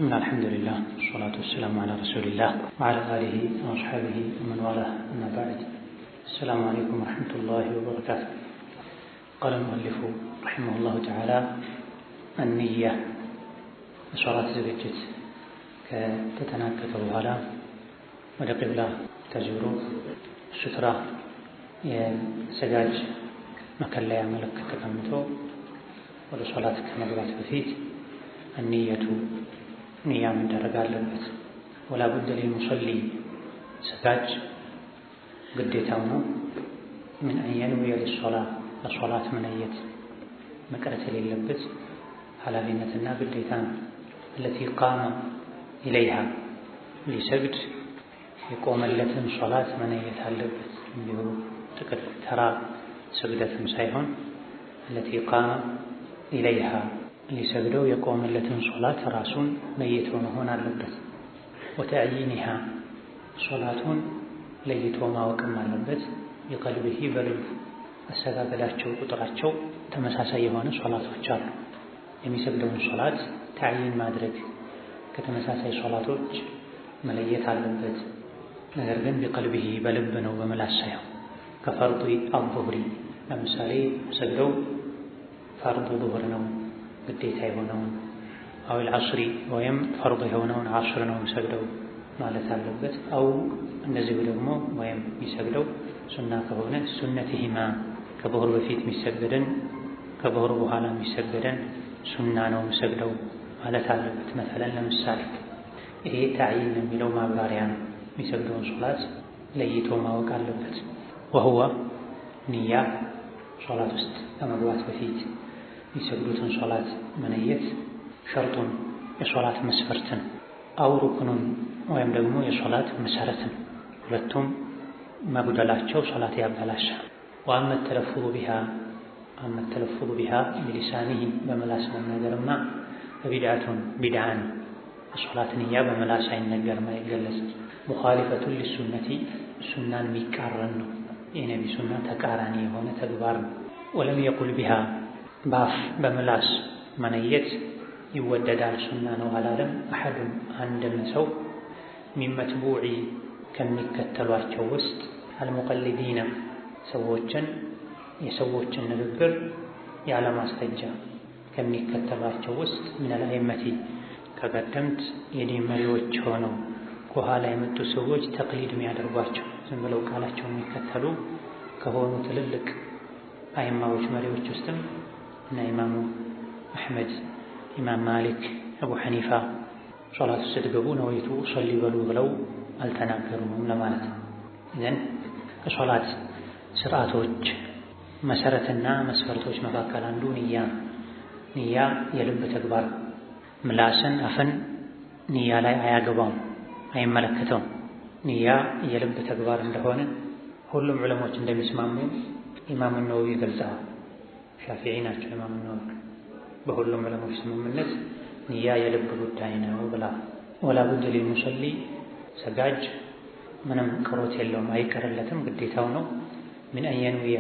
بسم الله الحمد لله والصلاة والسلام على رسول الله وعلى آله وأصحابه ومن والاه أما بعد. السلام عليكم ورحمة الله وبركاته. قال المؤلف رحمه الله تعالى: النية صلاة زوجت كتتناكت بوهلا ወደ ቂብላ ተዞሮ ሱትራ የሰጋጅ መከለያ ምልክት ተቀምጦ ወደ ሶላት ከመግባት በፊት النية ንያ መደረግ አለበት። ወላ ቡድ ሊልሙሰሊ ሰጋጅ ግዴታው ነው ምን አየንዊ ለሶላት መነየት መቅረት የሌለበት ኃላፊነትና ግዴታ ነው። التي قام إليها ሊሰግድ የቆመለትን ሶላት መነየት አለበት። እንዲሁ ጥቅል ተራ ስግደትም ሳይሆን التي قام إليها ሊሰግደው የቆመለትን ሶላት ራሱን ነይቶ መሆን አለበት። وتعيينها ሶላቱን ለይቶ ማወቅም አለበት። የቀልብህ በልብ አሰጋገዳቸው ቁጥራቸው ተመሳሳይ የሆነ ሶላቶች አሉ። የሚሰግደውን ሶላት ተዕይን ማድረግ ከተመሳሳይ ሶላቶች መለየት አለበት። ነገር ግን በቀልብህ በልብ ነው በመላስ ሳይሆን ከፈርዱ አልዙህሪ ለምሳሌ ሰግደው ፈርዱ ዙህር ነው ግዴታ የሆነውን አው العصر ወይም ፈርዱ የሆነውን ዓስር ነው ሰግደው ማለት አለበት። አው እንደዚህ ደግሞ ወይም የሚሰግደው ሱና ከሆነ ሱነቲሂማ ከዙህር በፊት የሚሰገደን ከዙህር በኋላ የሚሰገደን ሱና ነው ሰግደው ማለት አለበት። مثلا ለምሳሌ ይሄ ተዕይን የሚለው ማብራሪያ ነው። የሚሰግደውን ሶላት ለይቶ ማወቅ አለበት። وهو ንያ ሶላት ውስጥ ከመግባት በፊት የሚሰግዱትን ሶላት መነየት ሸርጡን የሶላት መስፈርትን አው ሩክኑን ወይም ደግሞ የሶላት መሰረትን ሁለቱም መጉደላቸው ሶላት ያበላሻል። وأما التلفظ بها بلسانه በመላስ መናገርማ በቢድዓቱን ቢድዓን ሶላት ንያ በመላስ አይነገርም አይገለጽም። ሙኻሊፈቱ ሊሱነቲ ሱናን የሚቃረን ነው። የነቢ ሱና ተቃራኒ የሆነ ተግባር ነው። ወለም የቁል ቢሃ ባፍ በመላስ መነየት ይወደዳል ሱና ነው አላለም። አሐዱን አንድም ሰው ሚመትቡዒ ከሚከተሏቸው ውስጥ አልሙቀሊዲና የሰዎችን ንግግር ያለማስረጃ ከሚከተሏቸው ውስጥ ምን አልአይመቲ ከቀደምት የዲን መሪዎች ሆነው ከኋላ የመጡ ሰዎች ተቅሊድ የሚያደርጓቸው ዝም ብለው ቃላቸውን የሚከተሉ ከሆኑ ትልልቅ አይማዎች መሪዎች ውስጥም እና ኢማሙ አሕመድ፣ ኢማም ማሊክ፣ አቡ ሐኒፋ ሶላት ስትገቡ ነወይቱ ሶሊ በሉ ብለው አልተናገሩም ለማለት ነው። ይህን ከሶላት ስርዓቶች መሰረትና መስፈርቶች መካከል አንዱ ንያ የልብ ተግባር ምላስን አፍን ንያ ላይ አያገባም አይመለከተውም። ንያ የልብ ተግባር እንደሆነ ሁሉም ዑለሞች እንደሚስማሙ ኢማም ነወዊ ገልጸዋል። ሻፊዒ ናቸው ኢማም ነወዊ በሁሉም ዑለሞች ስምምነት ንያ የልብ ጉዳይ ነው ብላ ወላ ቡድ ሊልሙሰሊ ሰጋጅ ምንም ቅሮት የለውም አይቀርለትም ግዴታው ነው። ምን አየንዊያ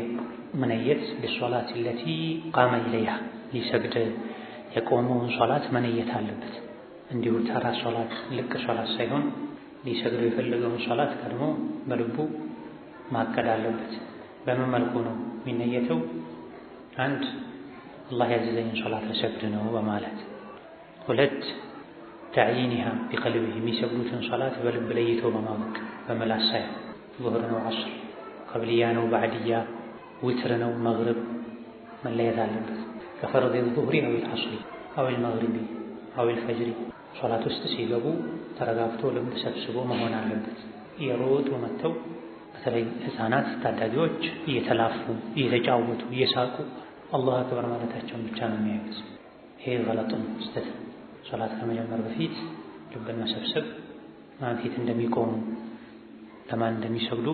መነየት በሶላት التي قام إليها ሊሰግድ የቆመውን ሶላት መነየት አለበት። እንዲሁ ተራ ሶላት ልቅ ሶላት ሳይሆን ሊሰግድ የፈለገውን ሶላት ቀድሞ በልቡ ማቀድ አለበት። በምን መልኩ ነው የሚነየተው? አንድ አላህ ያዘዘኝን ሶላት ልሰግድ ነው በማለት፣ ሁለት ተዕይኒሃ ቢቀልቢሂ የሚሰግዱትን ሶላት በልብ ለይቶ በማወቅ በመላስ ሳይሆን ዙህር ነው ዓስር፣ ቀብልያ ነው ባዕድያ፣ ውትር ነው መግሪብ መለየት አለበት። ከፈርድ ዙህሪ አው ዓስሪ አው መግሪቢ አው ፈጅሪ ሶላት ውስጥ ሲገቡ ተረጋግቶ ልብ ሰብስቦ መሆን አለበት። የሮጡ መጥተው በተለይ ህፃናት ታዳጊዎች እየተላፉ እየተጫወቱ እየሳቁ አላሁ አክበር ማለታቸውን ብቻ ነው የሚያዩት። ይሄ ገለጥ ነው፣ ስህተት። ሶላት ከመጀመር በፊት ልብን መሰብሰብ ማን ፊት እንደሚቆሙ ለማን እንደሚሰግዱ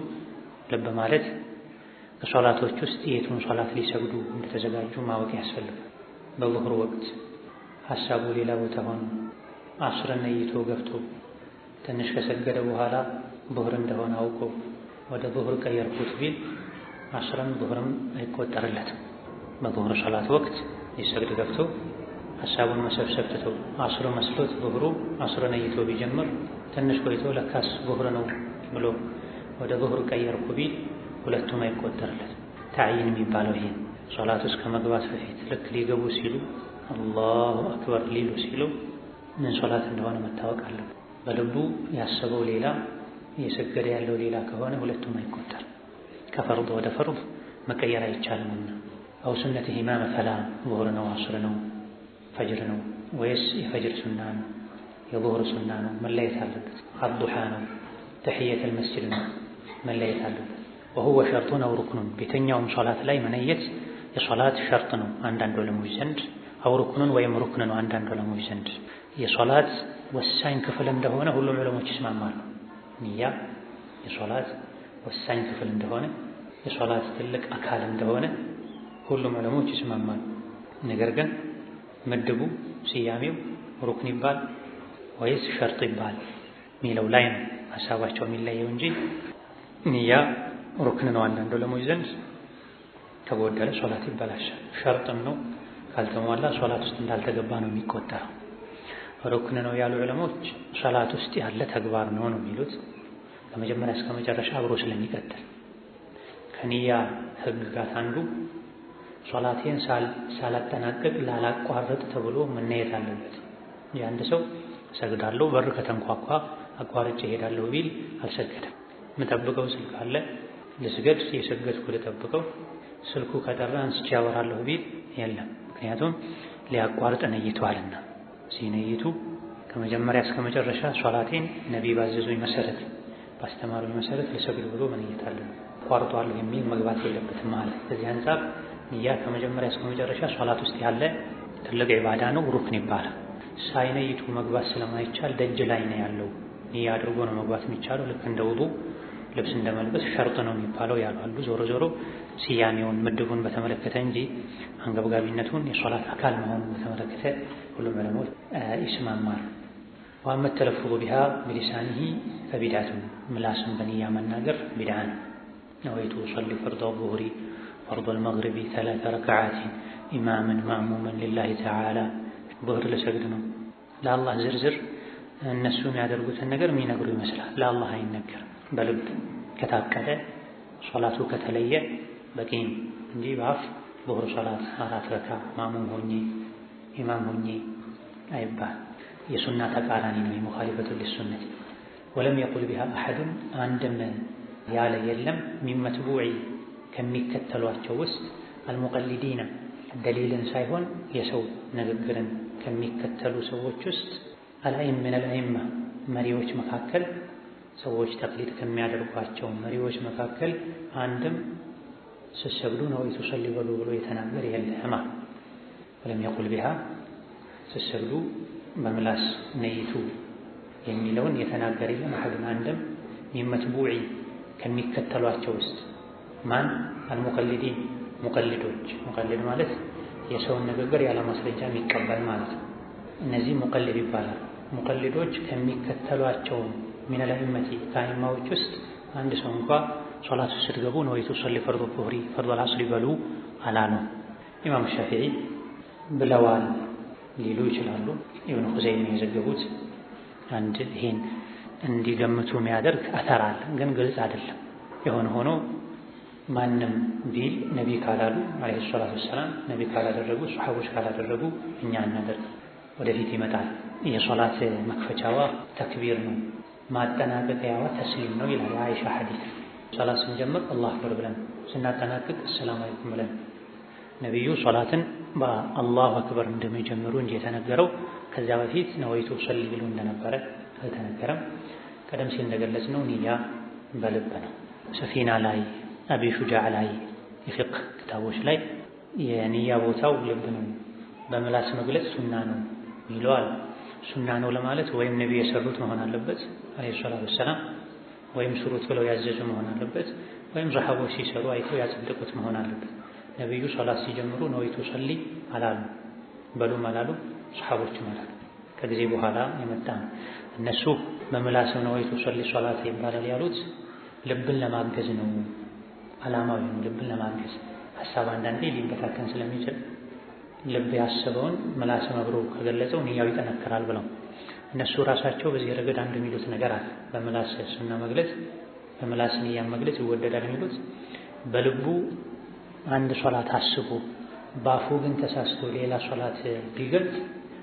ልብ ማለት ከሶላቶች ውስጥ የቱን ሶላት ሊሰግዱ እንደተዘጋጁ ማወቅ ያስፈልጋል። በዙህር ወቅት ሐሳቡ ሌላ ቦታ ሆኖ ዓስርን ነይቶ ገብቶ ትንሽ ከሰገደ በኋላ ዙህር እንደሆነ አውቆ ወደ ዙህር ቀየርኩት ቢል ዓስርም ዙህርም አይቆጠርለትም። በዙህር ሶላት ወቅት ሊሰግድ ገብቶ ሐሳቡን መሰብሰብ ትቶ አስሮ መስሎት ዙህሩ አስሮ ነይቶ ቢጀምር ትንሽ ቆይቶ ለካስ ዙህር ነው ብሎ ወደ ዙህር ቀየርኩ ቢል ሁለቱም አይቆጠርለት። ተዕይን የሚባለው ይሄ ሶላት ውስጥ ከመግባት በፊት ልክ ሊገቡ ሲሉ አላሁ አክበር ሊሉ ሲሉ ምን ሶላት እንደሆነ መታወቅ አለበት። በልቡ ያሰበው ሌላ እየሰገደ ያለው ሌላ ከሆነ ሁለቱም አይቆጠር። ከፈርድ ወደ ፈርድ መቀየር አይቻልምና አው ሱነት ኢማም ፈላ ዙህር ነው አስር ነው ፈጅር ነው ወይስ የፈጅር ሱና ነው የዙህር ሱና ነው መለየት አለበት። አዱሃ ነው ተሕየተል መስጂድ ነው መለየት አለበት። وهو شرط أو ركن بيتኛውም ሶላት ላይ መነየት የሶላት ሸርጥ ነው አንዳንድ ዑለሞች ዘንድ አው ሩክኑን ወይም ሩክን ነው አንዳንድ ዑለሞች ዘንድ የሶላት ወሳኝ ክፍል እንደሆነ ሁሉም ዑለሞች ይስማማሉ። ንያ የሶላት ወሳኝ ክፍል እንደሆነ የሶላት ትልቅ አካል እንደሆነ ሁሉም ዑለሞች ይስማማሉ። ነገር ግን ምድቡ ስያሜው ሩክን ይባል ወይስ ሸርጥ ይባል ሚለው ላይ ነው ሐሳባቸው የሚለየው እንጂ ንያ ሩክን ነው አንዳንድ ዑለሞች ዘንድ ከጎደለ ሶላት ይበላሻል። ሸርጥም ነው ካልተሟላ ሶላት ውስጥ እንዳልተገባ ነው የሚቆጠረው። ሩክን ነው ያሉ ዑለሞች ሶላት ውስጥ ያለ ተግባር ነው የሚሉት ከመጀመሪያ እስከ መጨረሻ አብሮ ስለሚቀጥል። ከንያ ህግጋት አንዱ ሶላቴን ሳላጠናቅቅ ላላቋርጥ ተብሎ መነየት አለበት። የአንድ ሰው ሰግዳለሁ በር ከተንኳኳ አቋርጬ እሄዳለሁ ቢል አልሰገደም። የምጠብቀው ስልክ አለ ልስገድ የሰገድኩ ልጠብቀው ስልኩ ከጠራ አንስቼ አወራለሁ ቢል የለም። ምክንያቱም ሊያቋርጥ ነይቷልና ሲነይቱ ከመጀመሪያ እስከ መጨረሻ ሶላቴን ነብይ ባዘዙኝ መሰረት ባስተማሩኝ መሰረት ልሰግድ ብሎ መነየት አለበት። ቋርጧል የሚል መግባት የለበትም ማለት። ከዚህ አንፃር ንያ ከመጀመሪያ እስከ መጨረሻ ሶላት ውስጥ ያለ ትልቅ ኢባዳ ነው ሩክን ይባላል። ሳይነይቱ መግባት ስለማይቻል ደጅ ላይ ነው ያለው ንያ አድርጎ ነው መግባት የሚቻለው። ልክ እንደ ውዱእ ልብስ እንደመልበስ ሸርጥ ነው የሚባለው ያሉ ዞሮ ዞሮ ስያሜውን ምድቡን በተመለከተ እንጂ አንገብጋቢነቱን የሶላት አካል መሆኑን በተመለከተ ሁሉም ዑለሞች ይስማማሉ። ወአመ ተለፍዙ ቢሃ ቢሊሳኒሂ ፈቢድዓቱን ምላስን በንያ መናገር ቢድዓ ነው። ነወይቱ ኡሰሊ ፈርደ ዙህሪ ፈርደ አልመግሪቢ 3 ረክዓት ኢማመን ማእሙመን ሊላሂ ተዓላ ዙህር ልሰግድ ነው ለአላህ ዝርዝር እነሱ የሚያደርጉትን ነገር የሚነግሩ ይመስላል። ለአላህ አይነገርም። በልብ ከታቀደ ሶላቱ ከተለየ በቂ እንጂ በአፍ ዙህር ሶላት 4 ረካ ማእሙም ሆኜ ኢማም ሆኜ አይባል። የሱና ተቃራኒ ነው የሙኻሊፈቱ ሊሱነት። ወለም የቁል ቢሃ አሐዱን አንድም ያለ የለም ሚን መትቡዒ ከሚከተሏቸው ውስጥ አልሙቀሊዲና ደሊልን ሳይሆን የሰው ንግግርን ከሚከተሉ ሰዎች ውስጥ አልአይም ምን አልአይማ መሪዎች መካከል ሰዎች ተቅሊድ ከሚያደርጓቸው መሪዎች መካከል አንድም ስትሰግዱ ነወይቱ ኡሰሊ በሉ ብሎ የተናገረ የለም። ወለም የቁል ቢሃ ስትሰግዱ በምላስ ነይቱ የሚለውን የተናገረ የለም። አሐዱን አንድም ሚን መትቡዒ ከሚከተሏቸው ውስጥ ማን አልሙቀሊዲን ሙቀሊዶች። ሙቀሊድ ማለት የሰውን ንግግር ያለ ማስረጃ የሚቀበል ማለት ነው። እነዚህ ሙቀሊድ ይባላል። ሙቀሊዶች ከሚከተሏቸው ሚን አልአኢመቲ ከአኢማዎች ውስጥ አንድ ሰው እንኳ ሶላት ስትገቡ ነወይቱ ኡሰሊ ፈርደ ዙህሪ ፈርደ አልዐስሪ በሉ አላሉም። ኢማም ሻፊዒ ብለዋል ሊሉ ይችላሉ። ኢብኑ ኹዘይማ የዘገቡት አንድ ይሄን እንዲገምቱ የሚያደርግ አተር አለ፣ ግን ግልጽ አይደለም። የሆነ ሆኖ ማንም ቢል ነቢ ካላሉ አለይሂ ሰላቱ ወሰላም ነቢ ካላደረጉ ሱሐቦች ካላደረጉ እኛ እናደርግ። ወደፊት ይመጣል። የሶላት መክፈቻዋ ተክቢር ነው፣ ማጠናቀቂያዋ ተስሊም ነው ይላል የአይሻ ሐዲስ። ሶላት ስንጀምር አላሁ አክበር ብለን ስናጠናቅቅ አሰላሙ አለይኩም ብለን ነብዩ ሶላትን በአላሁ አክበር እንደሚጀምሩ እንጂ የተነገረው ከዚያ በፊት ነወይቱ ኡሰሊ ብሎ እንደነበረ አልተነገረም። ቀደም ሲል እንደገለጽነው ንያ በልብ ነው። ሰፊና ላይ አቢ ሹጃዕ ላይ የፊቅህ ክታቦች ላይ የንያ ቦታው ልብ ነው፣ በምላስ መግለጽ ሱና ነው ይለዋል። ሱና ነው ለማለት ወይም ነብዩ የሰሩት መሆን አለበት አለይሂ ሰላቱ ወሰላም፣ ወይም ስሩት ብለው ያዘዙ መሆን አለበት፣ ወይም ሰሐቦች ሲሰሩ አይተው ያጸደቁት መሆን አለበት። ነብዩ ሶላት ሲጀምሩ ነወይቱ ኡሰሊ አላሉ፣ በሉም አላሉ፣ ሰሐቦችም አላሉ። ከጊዜ በኋላ የመጣ ነው። እነሱ በምላስ ነወይቱ ኡሰሊ ሶላት ይባላል ያሉት ልብን ለማገዝ ነው። ዓላማው ነው ልብን ለማገዝ። ሐሳብ አንዳንዴ ሊበታተን ስለሚችል ልብ ያሰበውን ምላስ አብሮ ከገለጸው ንያው ይጠነክራል ብለው እነሱ ራሳቸው በዚህ ረገድ አንድ የሚሉት ነገር አለ። በምላስ ሱና መግለጽ በምላስ ንያ መግለጽ ይወደዳል የሚሉት በልቡ አንድ ሶላት አስቦ ባፉ ግን ተሳስቶ ሌላ ሶላት ቢገልጽ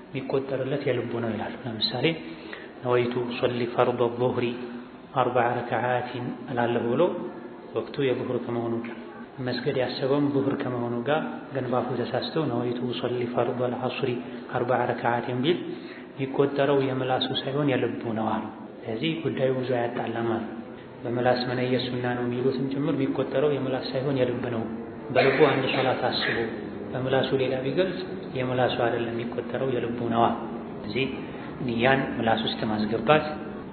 የሚቆጠርለት የልቡ ነው ይላሉ። ለምሳሌ ነወይቱ ሶሊ ፈርድ ዙህሪ 4 ረክዓት እላለሁ ብሎ ወቅቱ የዙህር ከመሆኑ ጋር መስገድ ያሰበውም ዙህር ከመሆኑ ጋር ግን ባፉ ተሳስቶ ነወይቱ ሶሊ ፈርድ አልዐስሪ 4 ረክዓት ቢል የሚቆጠረው የምላሱ ሳይሆን የልቡ ነው አሉ። ስለዚህ ጉዳዩ ብዙ አያጣላም አሉ። በምላስ መነየት ሱና ነው የሚሉትም ጭምር የሚቆጠረው የምላስ ሳይሆን የልብ ነው። በልቡ አንድ ሶላት አስቦ በምላሱ ሌላ ቢገልጽ የምላሱ አይደለም የሚቆጠረው የልቡ ነው። ስለዚህ ንያን ምላስ ውስጥ ማስገባት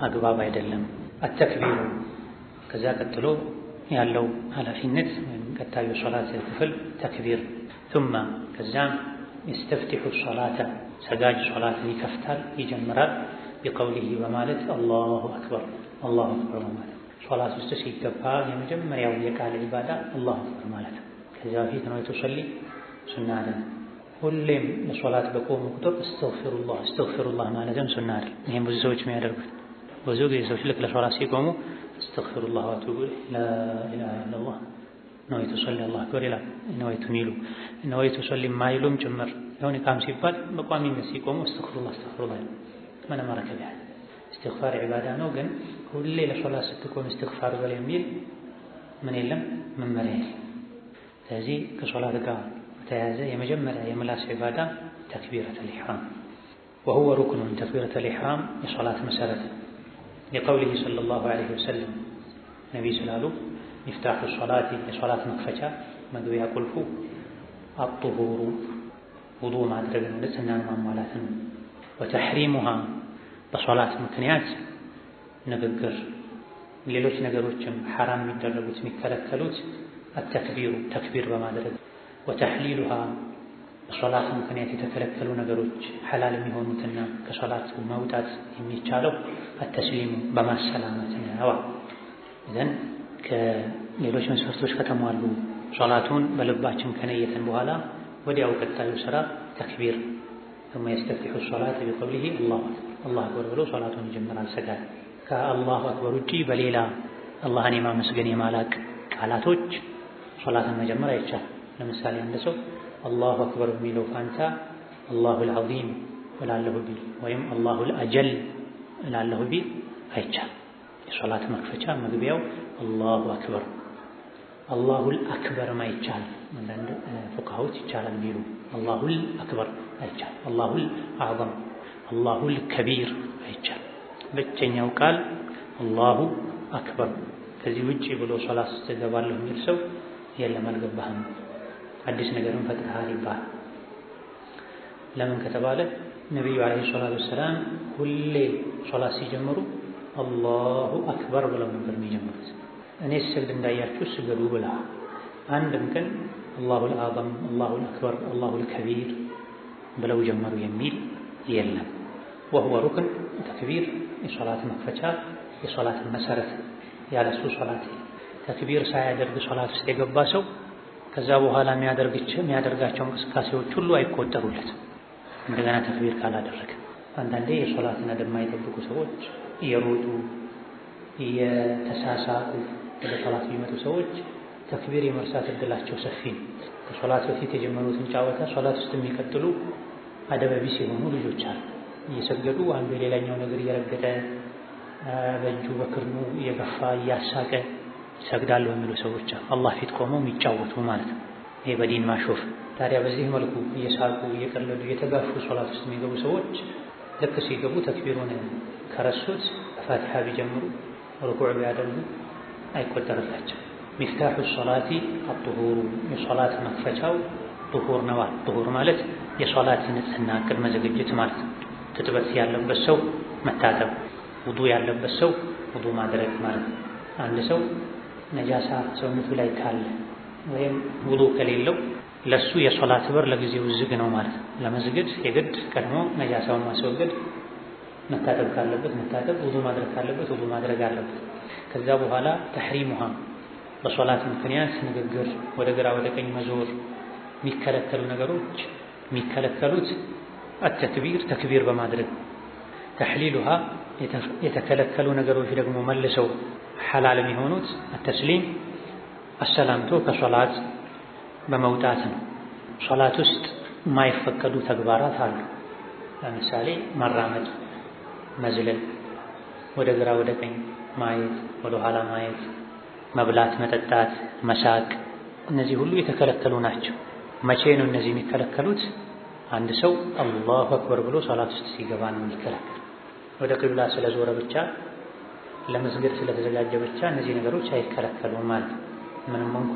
አግባብ አይደለም። አተክቢሩ ከዛ ቀጥሎ ያለው ኃላፊነት ወይም ቀጣዩ ሶላት ክፍል ተክቢር ثم ከዛም يستفتح الصلاة ሰጋጅ ሶላትን ይከፍታል ይጀምራል بقوله በማለት አላሁ አክበር አላሁ አክበር ማለት ሶላት ውስጥ ሲገባ የመጀመሪያው የቃል ኢባዳ አላሁ አክበር ማለት ነው። ከዛ በፊት ነው የተሰሊ ሱና አይደል። ሁሌም ለሶላት በቆሙ ቁጥር አስተግፊሩላህ ማለትም ሱና አይደል። ይሄን ብዙ ሰዎች የሚያደርጉት ብዙ ጊዜ ሰዎች ልክ ለሶላት ሲቆሙ አስተግፊሩላህ ወአቱቡ ላ ኢላሃ ኢለላህ ነወይቱ ሶሊ አላሁ አክበር ይላል። ነወይቱ ሚሉ ነወይቱ ሶሊ ማይሉም ጭምር የሆነ ቃም ሲባል በቋሚነት ሲቆሙ አስተግፊሩላህ ምንም ማረከብ ያለ እስትግፋር ዒባዳ ነው። ግን ሁሌ ለሶላት ስትቆም እስትግፋር በል የሚል ምን የለም መመሪያ የለም። ስለዚህ ከሶላት ጋር ተያያዘ የመጀመሪያ የምላስ ዒባዳ ተክቢረቱል ኢሕራም وهو ركن تكبيرة الإحرام የሶላት መሰረት لقوله صلى الله عليه وسلم ነብዩ ስላሉ مفتاح الصلاة የሶላት መክፈቻ መግቢያ ቁልፉ الطهور ውዱእ ማድረግ ነው፣ ንጽህናን ማሟላት ነው። وتحريمها በሶላት ምክንያት ንግግር ሌሎች ነገሮችም ሐራም የሚደረጉት የሚከለከሉት التكبير ተክቢር በማድረግ وتحليلها በሶላት ምክንያት የተከለከሉ ነገሮች ሐላል የሚሆኑትና ከሶላት መውጣት የሚቻለው التسليم በማሰላመት ነው። እዘን ከሌሎች መስፈርቶች ከተሟሉ ሶላቱን በልባችን ከነየተን በኋላ ወዲያው ቀጣዩ ስራ ተክቢር ثم يستفتح الصلاة بقوله الله أكبر ብሎ ሶላቱን ይጀምራል። ሰጋድ ከአላሁ አክበር ውጪ በሌላ አላህን የማመስገን የማላቅ ቃላቶች ሶላትን መጀመር አይቻልም። ለምሳሌ አንድ ሰው አላሁ አክበር የሚለው ፋንታ አላሁል ዐዚም እላለሁ ቢል ወይም አላሁል አጀል እላለሁ ቢል አይቻልም። የሶላት መክፈቻ መግቢያው አላሁ አክበር አላሁል አክበር ማይቻል አንዳንድ ፉቃሃዎች ይቻላል ቢሉ አላሁል አክበር አይቻል። አላሁል አዕዘም አላሁል ከቢር አይቻል። ብቸኛው ቃል አላሁ አክበር። ከዚህ ውጪ ብሎ ሶላት ውስጥ እገባለሁ የሚል ሰው የለም አልገባህም፣ አዲስ ነገርን ፈጥረሃል ይባላል። ለምን ከተባለ ነብዩ አለይሂ ሰላቱ ወሰላም ሁሌ ሶላት ሲጀምሩ አላሁ አክበር ብለው ነበር የሚጀምሩት። እኔ ስግድ እንዳያችሁ ስገዱ ብላ አንድም ቀን አላሁል አዕዘም አላሁል አክበር አላሁል ከቢር ብለው ጀመሩ የሚል የለም። وهو ركن ተክቢር የሶላት መክፈቻ የሶላት መሰረት ያለሱ ሶላት ተክቢር ሳያደርግ ሶላት ውስጥ የገባ ሰው ከዛ በኋላ የሚያደርጋቸው እንቅስቃሴዎች ሁሉ አይቆጠሩለትም እንደገና ተክቢር ካላደረገ። አንዳንዴ የሶላትን አደብ የማይጠብቁ ሰዎች እየሮጡ እየተሳሳቁ ወደ ሶላት የሚመጡ ሰዎች ተክቢር የመርሳት እድላቸው ሰፊ ነው። ከሶላት በፊት የጀመሩትን ጫወታ ሶላት ውስጥ የሚቀጥሉ አደብ ቢስ የሆኑ ልጆች አሉ። እየሰገዱ አንዱ የሌላኛው ነገር እየረገጠ በእጁ በክርኑ እየገፋ እያሳቀ ይሰግዳሉ የሚሉ ሰዎች አሉ። አላህ ፊት ቆመው የሚጫወቱ ማለት ነው። ይሄ በዲን ማሾፍ። ታዲያ በዚህ መልኩ እየሳቁ እየቀለዱ እየተጋፉ ሶላት ውስጥ የሚገቡ ሰዎች ልክ ሲገቡ ተክቢሩን ከረሱት ፋቲሃ ቢጀምሩ ሩኩዕ ቢያደርጉ አይቆጠርላቸው። ሚፍታሑ ሶላቲ አጥሁሩ የሶላት መክፈቻው ጥሁር ነው። ጥሁር ማለት የሶላት ንጽህና ቅድመ ዝግጅት ማለት ነው። ትጥበት ያለበት ሰው መታጠብ፣ ውዱእ ያለበት ሰው ውዱእ ማድረግ ማለት ነው። አንድ ሰው ነጃሳ ሰውነቱ ላይ ካለ ወይም ውዱእ ከሌለው ለሱ የሶላት በር ለጊዜው ዝግ ነው ማለት ነው። ለመስገድ የግድ ቀድሞ ነጃሳውን ማስወገድ፣ መታጠብ ካለበት መታጠብ፣ ውዱእ ማድረግ ካለበት ውዱእ ማድረግ አለበት። ከዛ በኋላ ተሕሪሙሃ በሶላት ምክንያት ንግግር፣ ወደ ግራ ወደ ቀኝ መዞር፣ የሚከለከሉ ነገሮች የሚከለከሉት አተክቢር ተክቢር በማድረግ ተሕሊሉሃ የተከለከሉ ነገሮች ደግሞ መልሰው ሐላል የሚሆኑት አተስሊም አሰላምቶ ከሶላት በመውጣት ነው። ሶላት ውስጥ የማይፈቀዱ ተግባራት አሉ። ለምሳሌ መራመድ፣ መዝለል፣ ወደ ግራ ወደ ቀኝ ማየት፣ ወደ ኋላ ማየት፣ መብላት፣ መጠጣት፣ መሳቅ፣ እነዚህ ሁሉ የተከለከሉ ናቸው። መቼ ነው እነዚህ የሚከለከሉት? አንድ ሰው አላሁ አክበር ብሎ ሶላት ውስጥ ሲገባ ነው የሚከለከል። ወደ ቂብላ ስለዞረ ብቻ ለመስገድ ስለተዘጋጀ ብቻ እነዚህ ነገሮች አይከለከሉም ማለት። ምንም እንኳ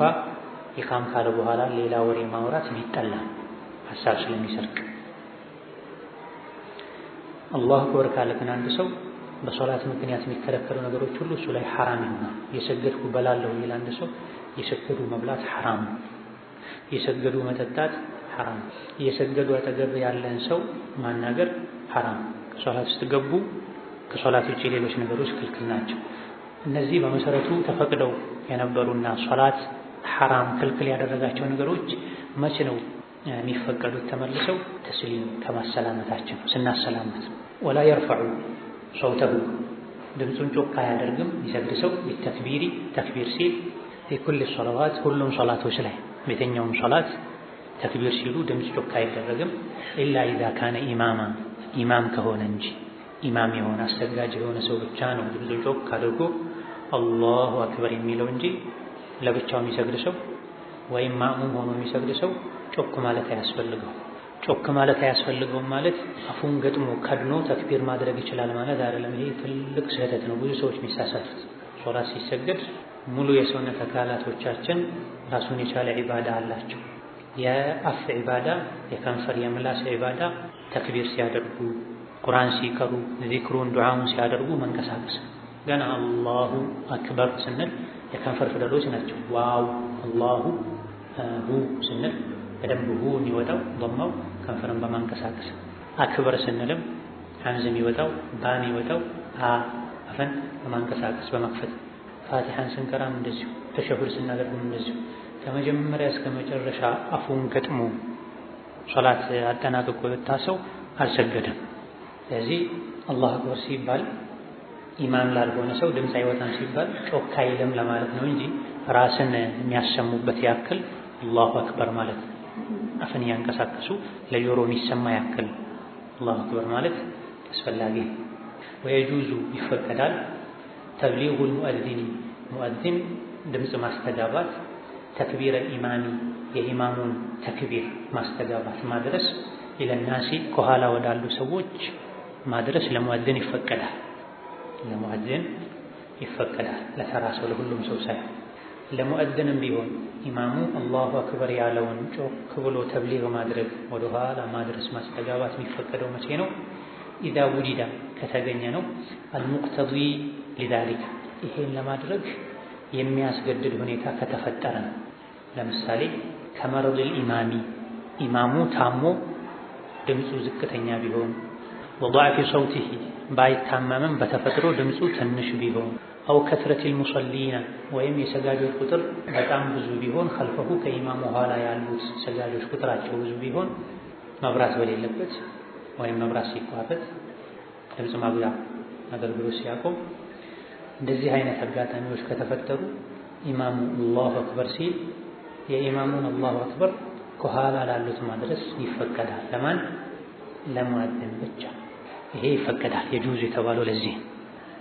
ኢቃም ካለ በኋላ ሌላ ወሬ ማውራት ቢጠላ ሐሳብ ስለሚሰርቅ። አላሁ አክበር ካለ ግን አንድ ሰው በሶላት ምክንያት የሚከለከሉ ነገሮች ሁሉ እሱ ላይ ሐራም ይሆናል። የሰገድኩ በላለሁ ይላል አንድ ሰው፣ የሰገዱ መብላት ሐራም፣ የሰገዱ መጠጣት ሐራም፣ የሰገዱ አጠገብ ያለን ሰው ማናገር ሐራም። ከሶላት ውስጥ ገቡ፣ ከሶላት ውጪ ሌሎች ነገሮች ክልክል ናቸው። እነዚህ በመሰረቱ ተፈቅደው የነበሩና ሶላት ሐራም ክልክል ያደረጋቸው ነገሮች መቼ ነው የሚፈቀዱት? ተመልሰው ተስሊም ከማሰላመታችን ስናሰላመት። ወላ የርፈዑ ሰውተሁ ድምፁን ጮክ አያደርግም ይሰግድ ሰው ቢተክቢሪ ተክቢር ሲል ፊኩል ሶላዋት ሁሉም ሶላቶች ላይ በየትኛውም ሶላት ተክቢር ሲሉ ድምፅ ጮክ አይደረግም። ኢላ ኢዛ ካነ ኢማማ ኢማም ከሆነ እንጂ ኢማም የሆነ አሰጋጅ የሆነ ሰው ብቻ ነው ድምፁን ጮክ አድርጎ አላሁ አክበር የሚለው እንጂ ለብቻው የሚሰግድ ሰው ወይም ማእሙም ሆኖ የሚሰግድ ሰው ጮክ ማለት አያስፈልገው። ጮክ ማለት አያስፈልገውም ማለት አፉን ገጥሞ ከድኖ ተክቢር ማድረግ ይችላል ማለት አይደለም። ይሄ ትልቅ ስህተት ነው፣ ብዙ ሰዎች የሚሳሳቱት። ሶላት ሲሰገድ ሙሉ የሰውነት አካላቶቻችን ራሱን የቻለ ዒባዳ አላቸው። የአፍ ዒባዳ፣ የከንፈር የምላስ ዒባዳ ተክቢር ሲያደርጉ፣ ቁርአን ሲቀሩ፣ ዚክሩን ዱዓውን ሲያደርጉ መንቀሳቀስ። ገና አላሁ አክበር ስንል የከንፈር ፊደሎች ናቸው። ዋው አላሁ ሁ ስንል በደንብ ሁ የሚወጣው በማው ከንፈርን በማንቀሳቀስ። አክበር ስንልም ሐምዝ የሚወጣው ባ የሚወጣው አፈን በማንቀሳቀስ በመክፈት። ፋቲሐን ስንቀራም እንደዚሁ፣ ተሸሁድ ስናደርግም እንደዚሁ ከመጀመሪያ እስከ መጨረሻ አፉን ገጥሞ ሶላት አጠናቅቆ የወጣ ሰው አልሰገደም። ስለዚህ አላሁ አክበር ሲባል ኢማም ላልሆነ ሰው ድምፅ አይወጣም ሲባል ጮክ አይልም ለማለት ነው እንጂ ራስን የሚያሰሙበት ያክል አላሁ አክበር ማለት አፍን ያንቀሳቀሱ ለጆሮ የሚሰማ ያክል አላሁ አክበር ማለት አስፈላጊ። ወየጁዙ ይፈቀዳል ተብሊጉል ሙአዚን ሙአዚን ድምፅ ማስተጋባት ተክቢር ኢማሚ የኢማሙን ተክቢር ማስተጋባት ማድረስ ኢለናሲ ከኋላ ወዳሉ ሰዎች ማድረስ ለሙአዚን ይፈቀዳል። ለሙአዚን ይፈቀዳል ለተራ ሰው ለሁሉም ሰው ሳይሆን ለሙአዚንም ቢሆን ኢማሙ አላሁ አክበር ያለውን ጮክ ብሎ ተብሊግ ማድረግ ወደ ኋላ ማድረስ ማስተጋባት የሚፈቀደው መቼ ነው? ኢዛ ውጂዳ ከተገኘ ነው። አልሙቅተዲ ሊዛሊካ ይሄን ለማድረግ የሚያስገድድ ሁኔታ ከተፈጠረ ነው። ለምሳሌ ከመረዲል ኢማሚ ኢማሙ ታሞ ድምፁ ዝቅተኛ ቢሆን፣ ወضዕፊ ሰውቲሂ ባይታመምም በተፈጥሮ ድምፁ ትንሽ ቢሆን፣ አው ከትረቲል ሙሰሊና ወይም የሰጋጆች ቁጥር በጣም ብዙ ቢሆን፣ ኸልፈሁ ከኢማሙ ኋላ ያሉት ሰጋጆች ቁጥራቸው ብዙ ቢሆን፣ መብራት በሌለበት ወይም መብራት ሲቋረጥ ድምፅ ማጉያ አገልግሎት ሲያቆም፣ እንደዚህ አይነት አጋጣሚዎች ከተፈጠሩ ኢማሙ አላሁ አክበር ሲል የኢማሙን አላሁ አክበር ከኋላ ላሉት ማድረስ ይፈቀዳል። ለማን? ለሙአዚን ብቻ። ይሄ ይፈቀዳል የጁዝ የተባለው ለዚህ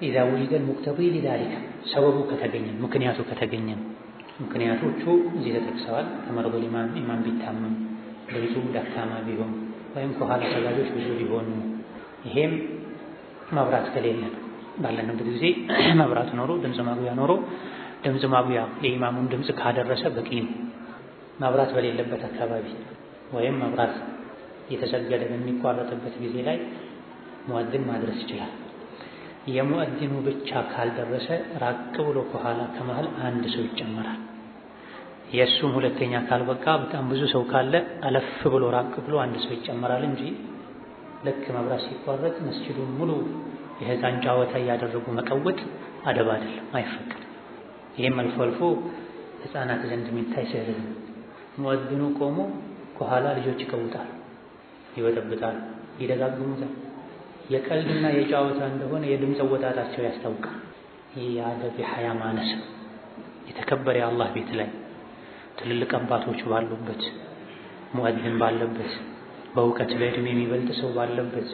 ኢዛ ውጂደ ሙቅተዲ ሊዛሊካ ሰበቡ ከተገኘ ምክንያቱ ከተገኘ። ምክንያቶቹ እዚህ ተጠቅሰዋል። ከመረዲል ኢማም ቢታመም፣ ድምፁ ደካማ ቢሆን፣ ወይም ከኋላ ሰጋጆች ብዙ ቢሆኑ፣ ይሄም መብራት ከሌለ ነው። ባለንበት ጊዜ መብራት ኖሮ ድምፅ ማጉያ ኖሮ ድምፅ ማጉያ የኢማሙን ድምፅ ካደረሰ በቂ ነው። መብራት በሌለበት አካባቢ ወይም መብራት የተሰገደ በሚቋረጥበት ጊዜ ላይ ሙአዚን ማድረስ ይችላል። የሙአዚኑ ብቻ ካልደረሰ ራቅ ብሎ ከኋላ ከመሃል አንድ ሰው ይጨመራል። የእሱም ሁለተኛ ካልበቃ በጣም ብዙ ሰው ካለ አለፍ ብሎ ራቅ ብሎ አንድ ሰው ይጨመራል እንጂ ልክ መብራት ሲቋረጥ መስጂዱን ሙሉ የህፃን ጨዋታ እያደረጉ መቀወጥ አደብ አይደለም፣ አይፈቀድም። ይህም አልፎ አልፎ ህፃናት ዘንድ የሚታይ ስህተት ነው። ሙአዚኑ ቆሞ ከኋላ ልጆች ይቀውጣሉ። ይወጠብጣል፣ ይደጋግሙታል። የቀልድና የጨዋታ እንደሆነ የድምፅ አወጣጣቸው ያስታውቃል። ይህ የአደብ የሐያ ማነስ የተከበረ የአላህ ቤት ላይ ትልልቅ አባቶች ባሉበት፣ ሙአዚን ባለበት፣ በእውቀት በዕድሜ የሚበልጥ ሰው ባለበት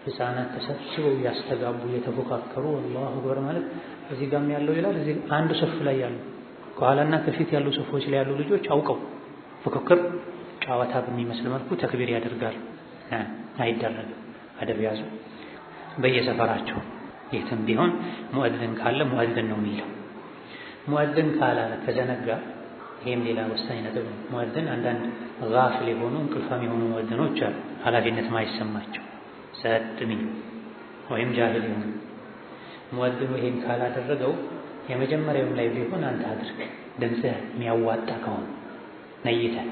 ሕፃናት ተሰብስበው ያስተጋቡ የተፎካከሩ አላሁ አክበር ማለት እዚህ ጋርም ያለው ይላል። እዚህ አንድ ሶፍ ላይ ያሉ ከኋላና ከፊት ያሉ ሶፎች ላይ ያሉ ልጆች አውቀው ፉክክር ጨዋታ በሚመስል መልኩ ተክቢር ያደርጋሉ። አይደረግም። አደብ ያዙ። በየሰፈራቸው የትም ቢሆን ሙአዚን ካለ ሙአዚን ነው የሚለው። ሙአዚን ካላለ ከዘነጋ ይሄም ሌላ ወሳኝ ነጥብ ነው። ሙአዚን አንዳንድ ጋፊል የሆኑ እንቅልፋም የሆኑ ሙአዚኖች አሉ፣ ኃላፊነት ማይሰማቸው ሰጥሚ ወይም ጃሂል የሆኑ ሙአዚኑ ይሄን ካላደረገው የመጀመሪያውም ላይ ቢሆን አንተ አድርግ፣ ድምፅህ የሚያዋጣ ከሆነ ነይተህ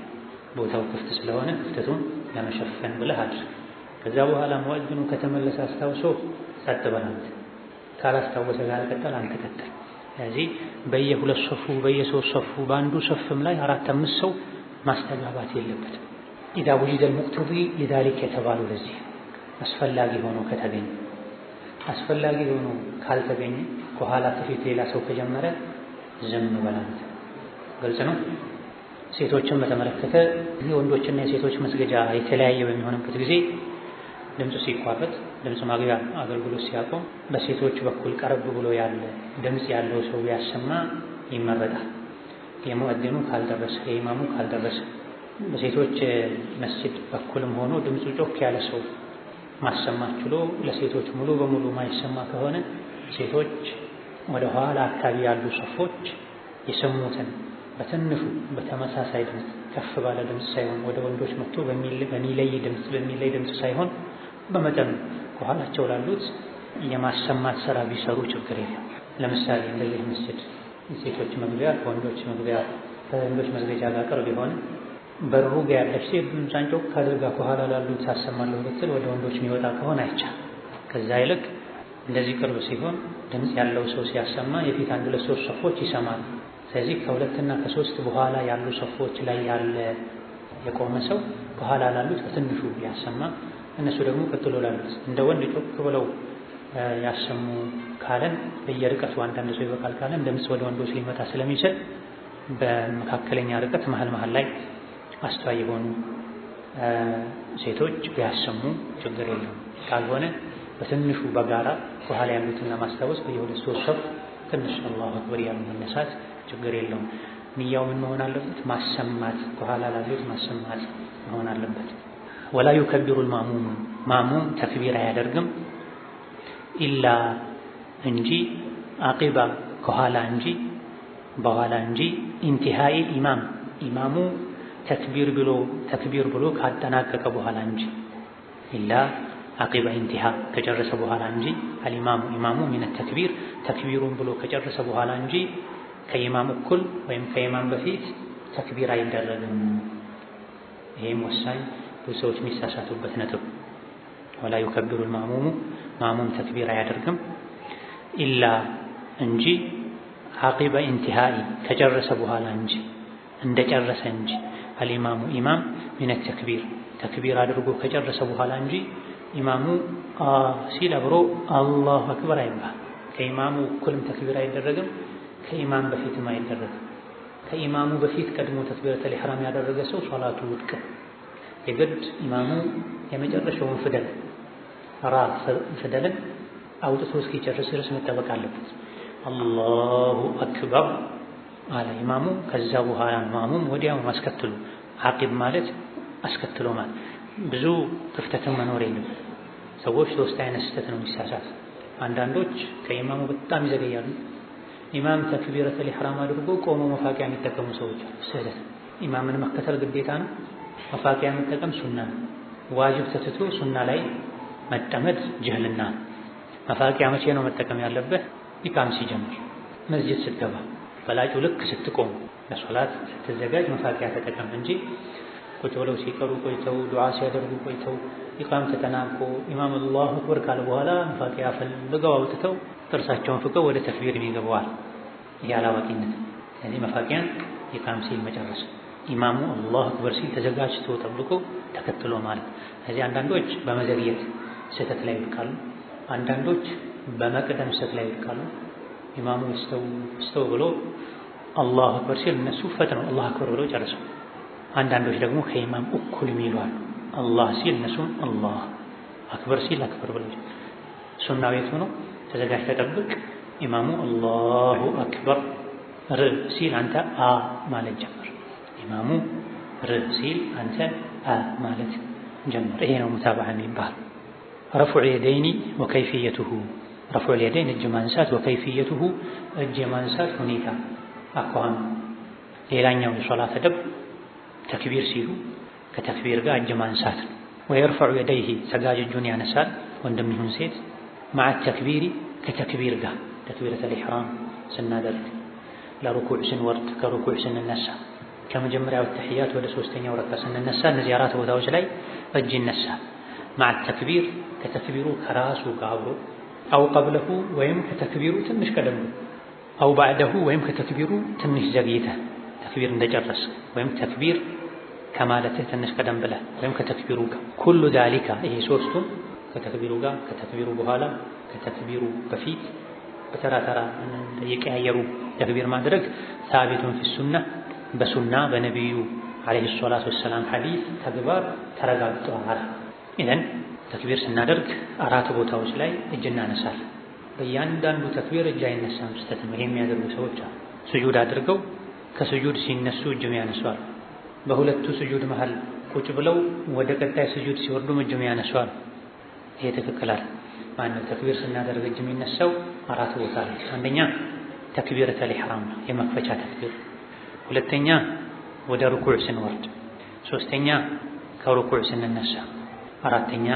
ቦታው ክፍት ስለሆነ ክፍተቱን ለመሸፈን ብለህ አድርግ። ከዛ በኋላ ሙአዚኑ ከተመለሰ አስታውሶ ጸጥ በል አንተ። ካላስታወሰ ካልቀጠል አንተ ቀጥል። ስለዚህ በየሁለት ሶፉ በየሶስት ሶፉ በአንዱ ሶፍም ላይ 4-5 ሰው ማስተጋባት የለበትም። ኢዛ ውጂደ አልሙቅተዲ ሊዛሊክ የተባለው ለዚህ አስፈላጊ ሆኖ ከተገኘ፣ አስፈላጊ ሆኖ ካልተገኘ ከኋላ ከፊት ሌላ ሰው ከጀመረ ዝም በል አንተ። ግልጽ ነው። ሴቶችን በተመለከተ የወንዶችና የሴቶች መስገጃ የተለያየ በሚሆንበት ጊዜ ድምፁ ሲቋረጥ ድምፅ ማግቢያ አገልግሎት ሲያቆም በሴቶች በኩል ቀረብ ብሎ ያለ ድምፅ ያለው ሰው ያሰማ ይመረጣል። የሙአዚኑ ካልደረሰ የኢማሙ ካልደረሰ በሴቶች መስጂድ በኩልም ሆኖ ድምፁ ጮክ ያለ ሰው ማሰማት ችሎ ለሴቶች ሙሉ በሙሉ ማይሰማ ከሆነ ሴቶች ወደ ኋላ አካባቢ ያሉ ሶፎች የሰሙትን በትንሹ በተመሳሳይ ድምፅ ከፍ ባለ ድምፅ ሳይሆን ወደ ወንዶች መጥቶ በሚለይ ድምፅ ሳይሆን በመጠኑ ከኋላቸው ላሉት የማሰማት ስራ ቢሰሩ ችግር የለም። ለምሳሌ እንደዚህ መስጂድ ሴቶች መግቢያ ከወንዶች መግቢያ ከወንዶች መስገጃ ጋር ቅርብ የሆነ በሩ ጋር ያለች ሴት ድምጿን ጮክ አድርጋ ከኋላ ላሉት ታሰማለሁ ብትል ወደ ወንዶች የሚወጣ ከሆነ አይቻልም። ከዛ ይልቅ እንደዚህ ቅርብ ሲሆን ድምፅ ያለው ሰው ሲያሰማ የፊት 1-3 ሶፎች ይሰማሉ። ስለዚህ ከ2 እና ከ3 በኋላ ያሉ ሶፎች ላይ ያለ የቆመ ሰው ከኋላ ላሉት በትንሹ ያሰማ፣ እነሱ ደግሞ ቀጥሎ ላሉት እንደ ወንድ ጮክ ብለው ያሰሙ ካለን በየርቀቱ አንዳንድ ሰው ይበቃል ካለን ድምፅ ወደ ወንዶች ሊመጣ ስለሚችል በመካከለኛ ርቀት መሀል ላይ አስተዋይ የሆኑ ሴቶች ቢያሰሙ ችግር የለውም። ካልሆነ በትንሹ በጋራ ከኋላ ያሉትን ለማስታወስ በየ2-3 ሶፍ ትንሽ አላሁ አክበር ያሉ መነሳት ችግር የለውም። ንያው ምን መሆን አለበት? ማሰማት፣ ከኋላ ላሉት ማሰማት መሆን አለበት። ወላ ዩከቢሩ አልማሙም ማሙም ተክቢር አያደርግም ኢላ እንጂ አቂባ ከኋላ እንጂ በኋላ እንጂ ኢንቲሃኢ ኢማሙ ተክቢር ብሎ ካጠናቀቀ በኋላ እንጂ ኢላ አቂባ ኢንቲሃ ከጨረሰ በኋላ እንጂ ኢማሙ ሚነ ተክቢሩን ብሎ ከጨረሰ በኋላ እንጂ ከኢማም እኩል ወይም ከኢማም በፊት ተክቢር አይደረግም። ይሄም ወሳኝ ብዙ ሰዎች የሚሳሳቱበት ነጥብ። ወላ ዩከቢሩ ማሙም ተክቢር አያደርግም ኢላ እንጂ አቂባ ኢንቲሃኢ ከጨረሰ በኋላ እንጂ እንደጨረሰ እንጂ ኢማም ሚነ ተክቢር አድርጎ ከጨረሰ በኋላ እንጂ ኢማሙ ሲል አብሮ አላሁ አክበር አይባል። ከኢማሙ እኩልም ተክቢር አይደረግም፣ ከኢማም በፊትም አይደረግም። ከኢማሙ በፊት ቀድሞ ተክቢረተል ኢሕራም ያደረገ ሰው ሶላቱ ውድቅ። የግድ ኢማሙ የመጨረሻውን ፊደልን አውጥቶ እስኪጨርስ ድረስ መጠበቅ አለበት። አላሁ አክበር አለ ኢማሙ። ከዛ በኋላ ማሙም ወዲያው አስከትሎ አቂብ ማለት አስከትሎ ማለት ብዙ ክፍተትን መኖር የለም። ሰዎች 3 አይነት ስህተት ነው የሚሳሳት። አንዳንዶች ከኢማሙ በጣም ይዘገያሉ። ኢማም ተክቢረተል ኢሕራም አድርጎ ቆሞ መፋቂያ የሚጠቀሙ ሰዎች ስህተት። ኢማምን መከተል ግዴታ ነው፣ መፋቂያ መጠቀም ሱና ነው። ዋጅብ ተትቶ ሱና ላይ መጠመድ ጅህልና። መፋቂያ መቼ ነው መጠቀም ያለበት? ኢቃም ሲጀምር፣ መስጂድ ስትገባ፣ በላጩ ልክ ስትቆም፣ ለሶላት ስትዘጋጅ መፋቂያ ተጠቀም እንጂ ቁጭ ብለው ሲቀሩ ቆይተው ዱዓ ሲያደርጉ ቆይተው ኢቃም ተጠናቆ ኢማም አላሁ አክበር ካለ በኋላ መፋቂያ ፈልገው አውጥተው ጥርሳቸውን ፍቀው ወደ ተክቢር ይገባዋል። ይሄ አላዋቂነት። ስለዚህ መፋቂያን ኢቃም ሲል መጨረስ። ኢማሙ አላሁ አክበር ሲል ተዘጋጅቶ ጠብቆ ተከትሎ ማለት። እዚህ አንዳንዶች በመዘግየት ስህተት ላይ ይወድቃሉ፣ አንዳንዶች በመቅደም ስህተት ላይ ይወድቃሉ። ኢማሙ ስተው ብሎ አላሁ አክበር ሲል እነሱ ፈጥነው አላሁ አክበር ብለው ጨርሰው፣ አንዳንዶች ደግሞ ከኢማም እኩል የሚሉ አሉ። አላህ ሲል እነሱም አላህ አክበር ሲል አክበር ብለው። ሱናው የቱ ነው? ተዘጋጅተህ ጠብቅ። ኢማሙ አላሁ አክበር ር ሲል አንተ አ ማለት ጀምር። ኢማሙ ር ሲል አንተ አ ማለት ጀምር። ይሄ ነው ሙታባዓ የሚባል። ረፍዑል የደይኒ ወከይፊየቱሁ፣ ረፍዑል የደይን እጅ ማንሳት፣ ወከይፊየቱሁ እጅ ማንሳት ሁኔታ አኳኋን። ሌላኛው የሶላት አደብ ተክቢር ሲሉ ከተክቢር ጋር እጅ ማንሳት ነው። ወየርፈዑ የደይሂ ሰጋጅ እጁን ያነሳል ወንድም ይሁን ሴት፣ መዓ ተክቢሪ ከተክቢር ጋር ተክቢረተል ኢሕራም ስናደርግ፣ ለሩኩዕ ስንወርድ፣ ከሩኩዕ ስንነሳ፣ ከመጀመሪያው ተሕያት ወደ ሶስተኛው ረካ ስንነሳ፣ እነዚህ አራት ቦታዎች ላይ እጅ ይነሳል። መዓ ተክቢር ከተክቢሩ ከራሱ ጋር አብሮ፣ አው ቀብለሁ ወይም ከተክቢሩ ትንሽ ቀደም ብሎ፣ አው ባዕደሁ ወይም ከተክቢሩ ትንሽ ዘግይተህ ተክቢር እንደጨረስ፣ ወይም ተክቢር ከማለትህ ትንሽ ቀደም ብለህ፣ ወይም ከተክቢሩ ጋር። ኩሉ ዛሊካ ይሄ ሶስቱም ከተክቢሩ ጋር፣ ከተክቢሩ በኋላ፣ ከተክቢሩ በፊት በተራ ተራ እየቀያየሩ ተክቢር ማድረግ ሳቢቱን ፊሱና በሱና በነቢዩ ዓለይሂ ሰላቱ ወሰላም ሐዲስ ተግባር ተረጋግጧል። ኢዘን ተክቢር ስናደርግ አራት ቦታዎች ላይ እጅ እናነሳለን። በእያንዳንዱ ተክቢር እጅ አይነሳም፣ ስህተት ነው። ይሄ የሚያደርጉ ሰዎች አሉ። ስጁድ አድርገው ከስጁድ ሲነሱ እጅም ያነሷል። በሁለቱ ስጁድ መሃል ቁጭ ብለው ወደ ቀጣይ ስጁድ ሲወርዱም እጅም ያነሷል። ይሄ ትክክል አይደል። ማነው ተክቢር ስናደርግ እጅ የሚነሳው? አራት ቦታ ላይ። አንደኛ ተክቢረተል ኢሕራም ነው፣ የመክፈቻ ተክቢር። ሁለተኛ ወደ ሩኩዕ ስንወርድ፣ ሶስተኛ ከሩኩዕ ስንነሳ፣ አራተኛ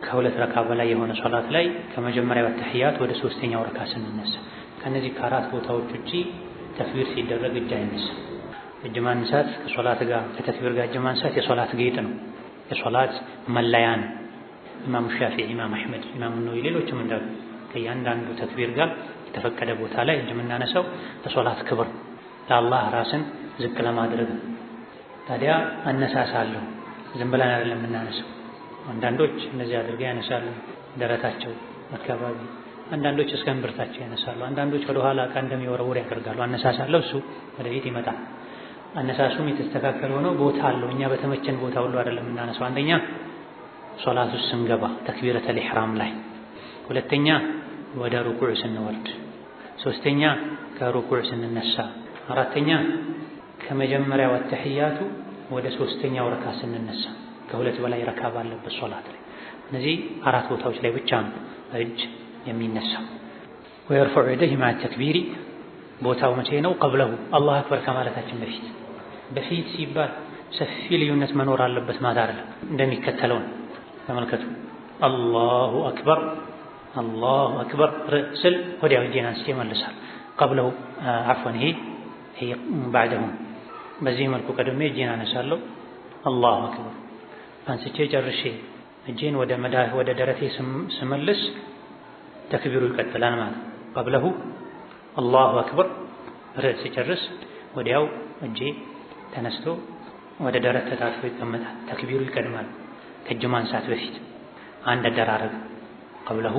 ከሁለት ረካ በላይ የሆነ ሶላት ላይ ከመጀመሪያው ተሕያት ወደ ሶስተኛው ረካ ስንነሳ። ከነዚህ ከአራት ቦታዎች ውጪ ተክቢር ሲደረግ እጅ አይነሳም። እጅ ማንሳት ከሶላት ጋር ከተክቢር ጋር እጅ ማንሳት የሶላት ጌጥ ነው፣ የሶላት መለያ ነው። ኢማሙ ሻፊዒ፣ ኢማም አሕመድ፣ ኢማም ነወዊ ሌሎችም እንዳሉ ከእያንዳንዱ ተክቢር ጋር የተፈቀደ ቦታ ላይ እጅ የምናነሳው ለሶላት ክብር፣ ለአላህ ራስን ዝቅ ለማድረግ። ታዲያ አነሳሳለሁ ዝም ብለን አይደለም የምናነሳው። አንዳንዶች እንደዚህ አድርገው ያነሳሉ ደረታቸው አካባቢ፣ አንዳንዶች እስከ እምብርታቸው ያነሳሉ፣ አንዳንዶች ወደ ኋላ ዕቃ እንደሚወረውር ያደርጋሉ። አነሳሳለሁ እሱ ወደፊት ይመጣል። አነሳሱም የተስተካከለ ሆኖ ቦታ አለው። እኛ በተመቸን ቦታ ሁሉ አይደለም የምናነሳው። አንደኛ ሶላት ውስጥ ስንገባ ተክቢረተል ኢሕራም ላይ፣ ሁለተኛ ወደ ሩኩዕ ስንወርድ፣ ሶስተኛ ከሩኩዕ ስንነሳ፣ አራተኛ ከመጀመሪያው ተሕያቱ ወደ ሶስተኛው ረካ ስንነሳ፣ ከሁለት በላይ ረካ ባለበት ሶላት ላይ። እነዚህ አራት ቦታዎች ላይ ብቻ ነው እጅ የሚነሳው። ወየርፈዑ የደይሂ መዓ ተክቢሪ ቦታው መቼ ነው? ቀብለሁ አላሁ አክበር ከማለታችን በፊት። በፊት ሲባል ሰፊ ልዩነት መኖር አለበት ማለት አይደለም። እንደሚከተለው ነው። ተመልከቱ። አላሁ አክበር አላሁ አክበር ስል ወዲያው እጄን አንስቼ መልሳል። ቀብለሁ አፍወን ይሄ ባዕደሁ። በዚህ መልኩ ቀድሜ እጄን አነሳለሁ። አላሁ አክበር አንስቼ ጨርሼ እጄን ወደ ደረቴ ስመልስ ተክቢሩ ይቀጥላል ማለት። ቀብለሁ አላሁ አክበር ሲጨርስ ወዲያው እጄ ተነስቶ ወደ ደረት ተጣጥፎ ይቀመጣል። ተክቢሩ ይቀድማል ከእጅ ማንሳት በፊት። አንድ አደራረግ ቀብለሁ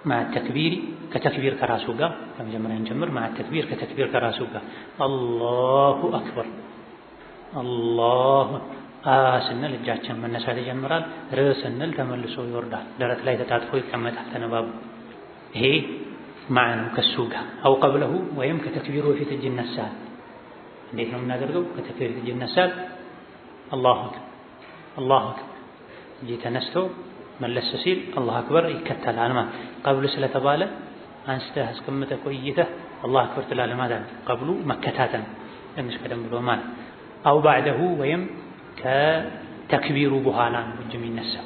መዓ ተክቢሪ ከተክቢር ከራሱ ጋር ከመጀመሪያ እንጀምር። መዓ ተክቢር ከተክቢር ከራሱ ጋር አላሁ አክበር አላሁ ስንል እጃችን መነሳት ይጀምራል። ስንል ተመልሶ ይወርዳል። ደረት ላይ ተጣጥፎ ይቀመጣል ተነባቡ። ይሄ ማዕነው ከሱ ጋር። አው ቀብለሁ ወይም ከተክቢሩ በፊት እጅ ይነሳል። እንዴት ነው የምናደርገው? ከተክቢር እጅ ይነሳል። አላሁ አክበር አላሁ አክበር እጅ ተነስቶ መለስ ሲል አላሁ አክበር ይከተላል ማለት። ቀብሉ ስለተባለ አንስተህ አስቀምጠህ ቆይተህ አላሁ አክበር ትላለህ ማለት ነው። ቀብሉ መከታተል ትንሽ ቀደም ብሎ ማለት። አው ባዕደሁ ወይም ከተክቢሩ በኋላ ነው እጅ የሚነሳው።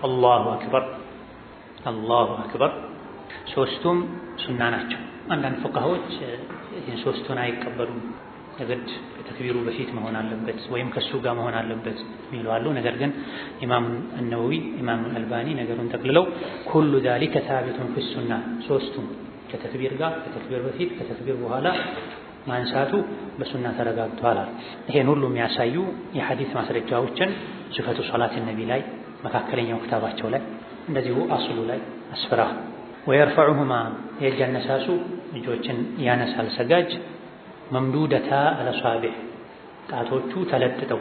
አላሁ አክበር አላሁ አክበር ሶስቱም ሱና ናቸው። አንዳንድ ፉቃሃዎች ይህን ሶስቱን አይቀበሉም። የግድ ከተክቢሩ በፊት መሆን አለበት ወይም ከሱ ጋር መሆን አለበት የሚሉ አሉ። ነገር ግን ኢማም ነወዊ ኢማም አልባኒ ነገሩን ጠቅልለው ኩሉ ዛሊከ ሳቢቱን ፊሱና ሶስቱም ከተክቢር ጋር ከተክቢር በፊት ከተክቢር በኋላ ማንሳቱ በሱና ተረጋግቷል። ይሄን ሁሉ የሚያሳዩ የሐዲስ ማስረጃዎችን ሲፈቱ ሶላት ነቢ ላይ መካከለኛው ክታባቸው ላይ እንደዚሁ አስሉ ላይ አስፈራ ወይርፈዑሁማ የእጅ አነሳሱ እጆችን ያነሳል ሰጋጅ መምዱደታ አለሷቢዕ ጣቶቹ ተለጥጠው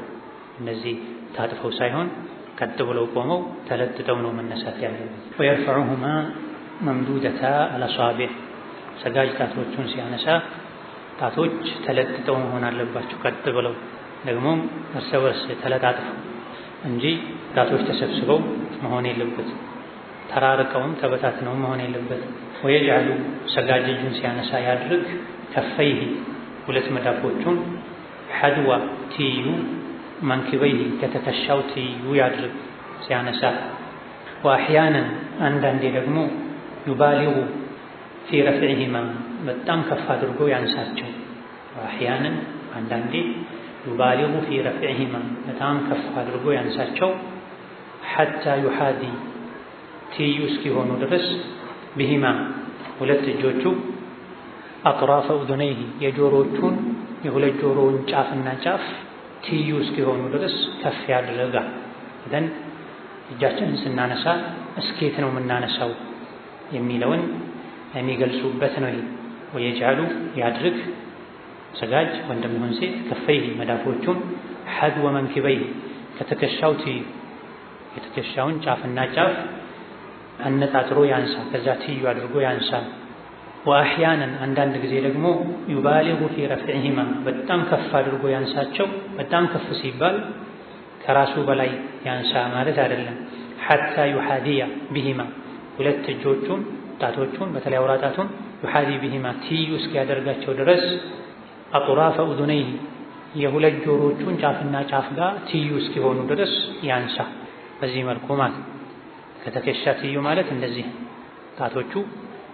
እነዚህ ታጥፈው ሳይሆን ቀጥ ብለው ቆመው ተለጥጠው ነው መነሳት ያለበት። ወይርፈዑሁማ መምዱደታ አለሷቢዕ ሰጋጅ ጣቶቹን ሲያነሳ ጣቶች ተለጥጠው መሆን አለባቸው ቀጥ ብለው ደግሞ እርስ በርስ ተለጣጥፈው እንጂ ጣቶች ተሰብስበው መሆን የለበትም። ተራርቀውም ተበታትነው መሆን የለበትም። ወየጅዐሉ ሰጋጅ እጁን ሲያነሳ ያድርግ ከፈይሂ ሁለት መዳፎቹን ሐድዋ ትይዩ መንኪበይሂ ከተከሻው ትይዩ ያድርግ ሲያነሳ። ወአሕያነን አንዳንዴ ደግሞ ዩባሊጉ ፊ ረፍዒሂማ በጣም ከፍ አድርጎ ያንሳቸው። ወአሕያነን አንዳንዴ ዩባሊጉ ፊ ረፍዒሂማ በጣም ከፍ አድርጎ ያንሳቸው። ሐታ ዩሓዲ ትይዩ እስኪሆኑ ድረስ ቢሂማ ሁለት እጆቹ አጥራፈ ኡዙነይሂ የጆሮቹን የሁለት ጆሮውን ጫፍና ጫፍ ትይዩ እስኪሆኑ ድረስ ከፍ ያድርጋል። ኢዘን እጃችንን ስናነሳ እስኬት ነው የምናነሳው የሚለውን የሚገልጹበት ነው። ወየጅዐሉ ያድርግ ሰጋጅ ወንድም ይሁን ሴት ከፈይሂ መዳፎቹን ሐድወ መንኪበይሂ ከተከሻው ትይዩ የተከሻውን ጫፍና ጫፍ አነጣጥሮ ያንሳ ከዛ ትይዩ አድርጎ ያንሳ። ወአሕያነን አንዳንድ ጊዜ ደግሞ ዩባሊጉ ፊ ረፍዒሂማ በጣም ከፍ አድርጎ ያንሳቸው። በጣም ከፍ ሲባል ከራሱ በላይ ያንሳ ማለት አይደለም። ሐታ ዩሓዲያ ቢሂማ ሁለት እጆቹን ጣቶቹን በተለይ አውራ ጣቱን ዩሓዲ ቢሂማ ትይዩ እስኪያደርጋቸው ድረስ አጥራፈ ኡዙነይሂ የሁለት ጆሮቹን ጫፍና ጫፍ ጋር ትይዩ እስኪሆኑ ድረስ ያንሳ። በዚህ መልኩ ማለት ከተከሻ ትይዩ ማለት እንደዚህ ጣቶቹ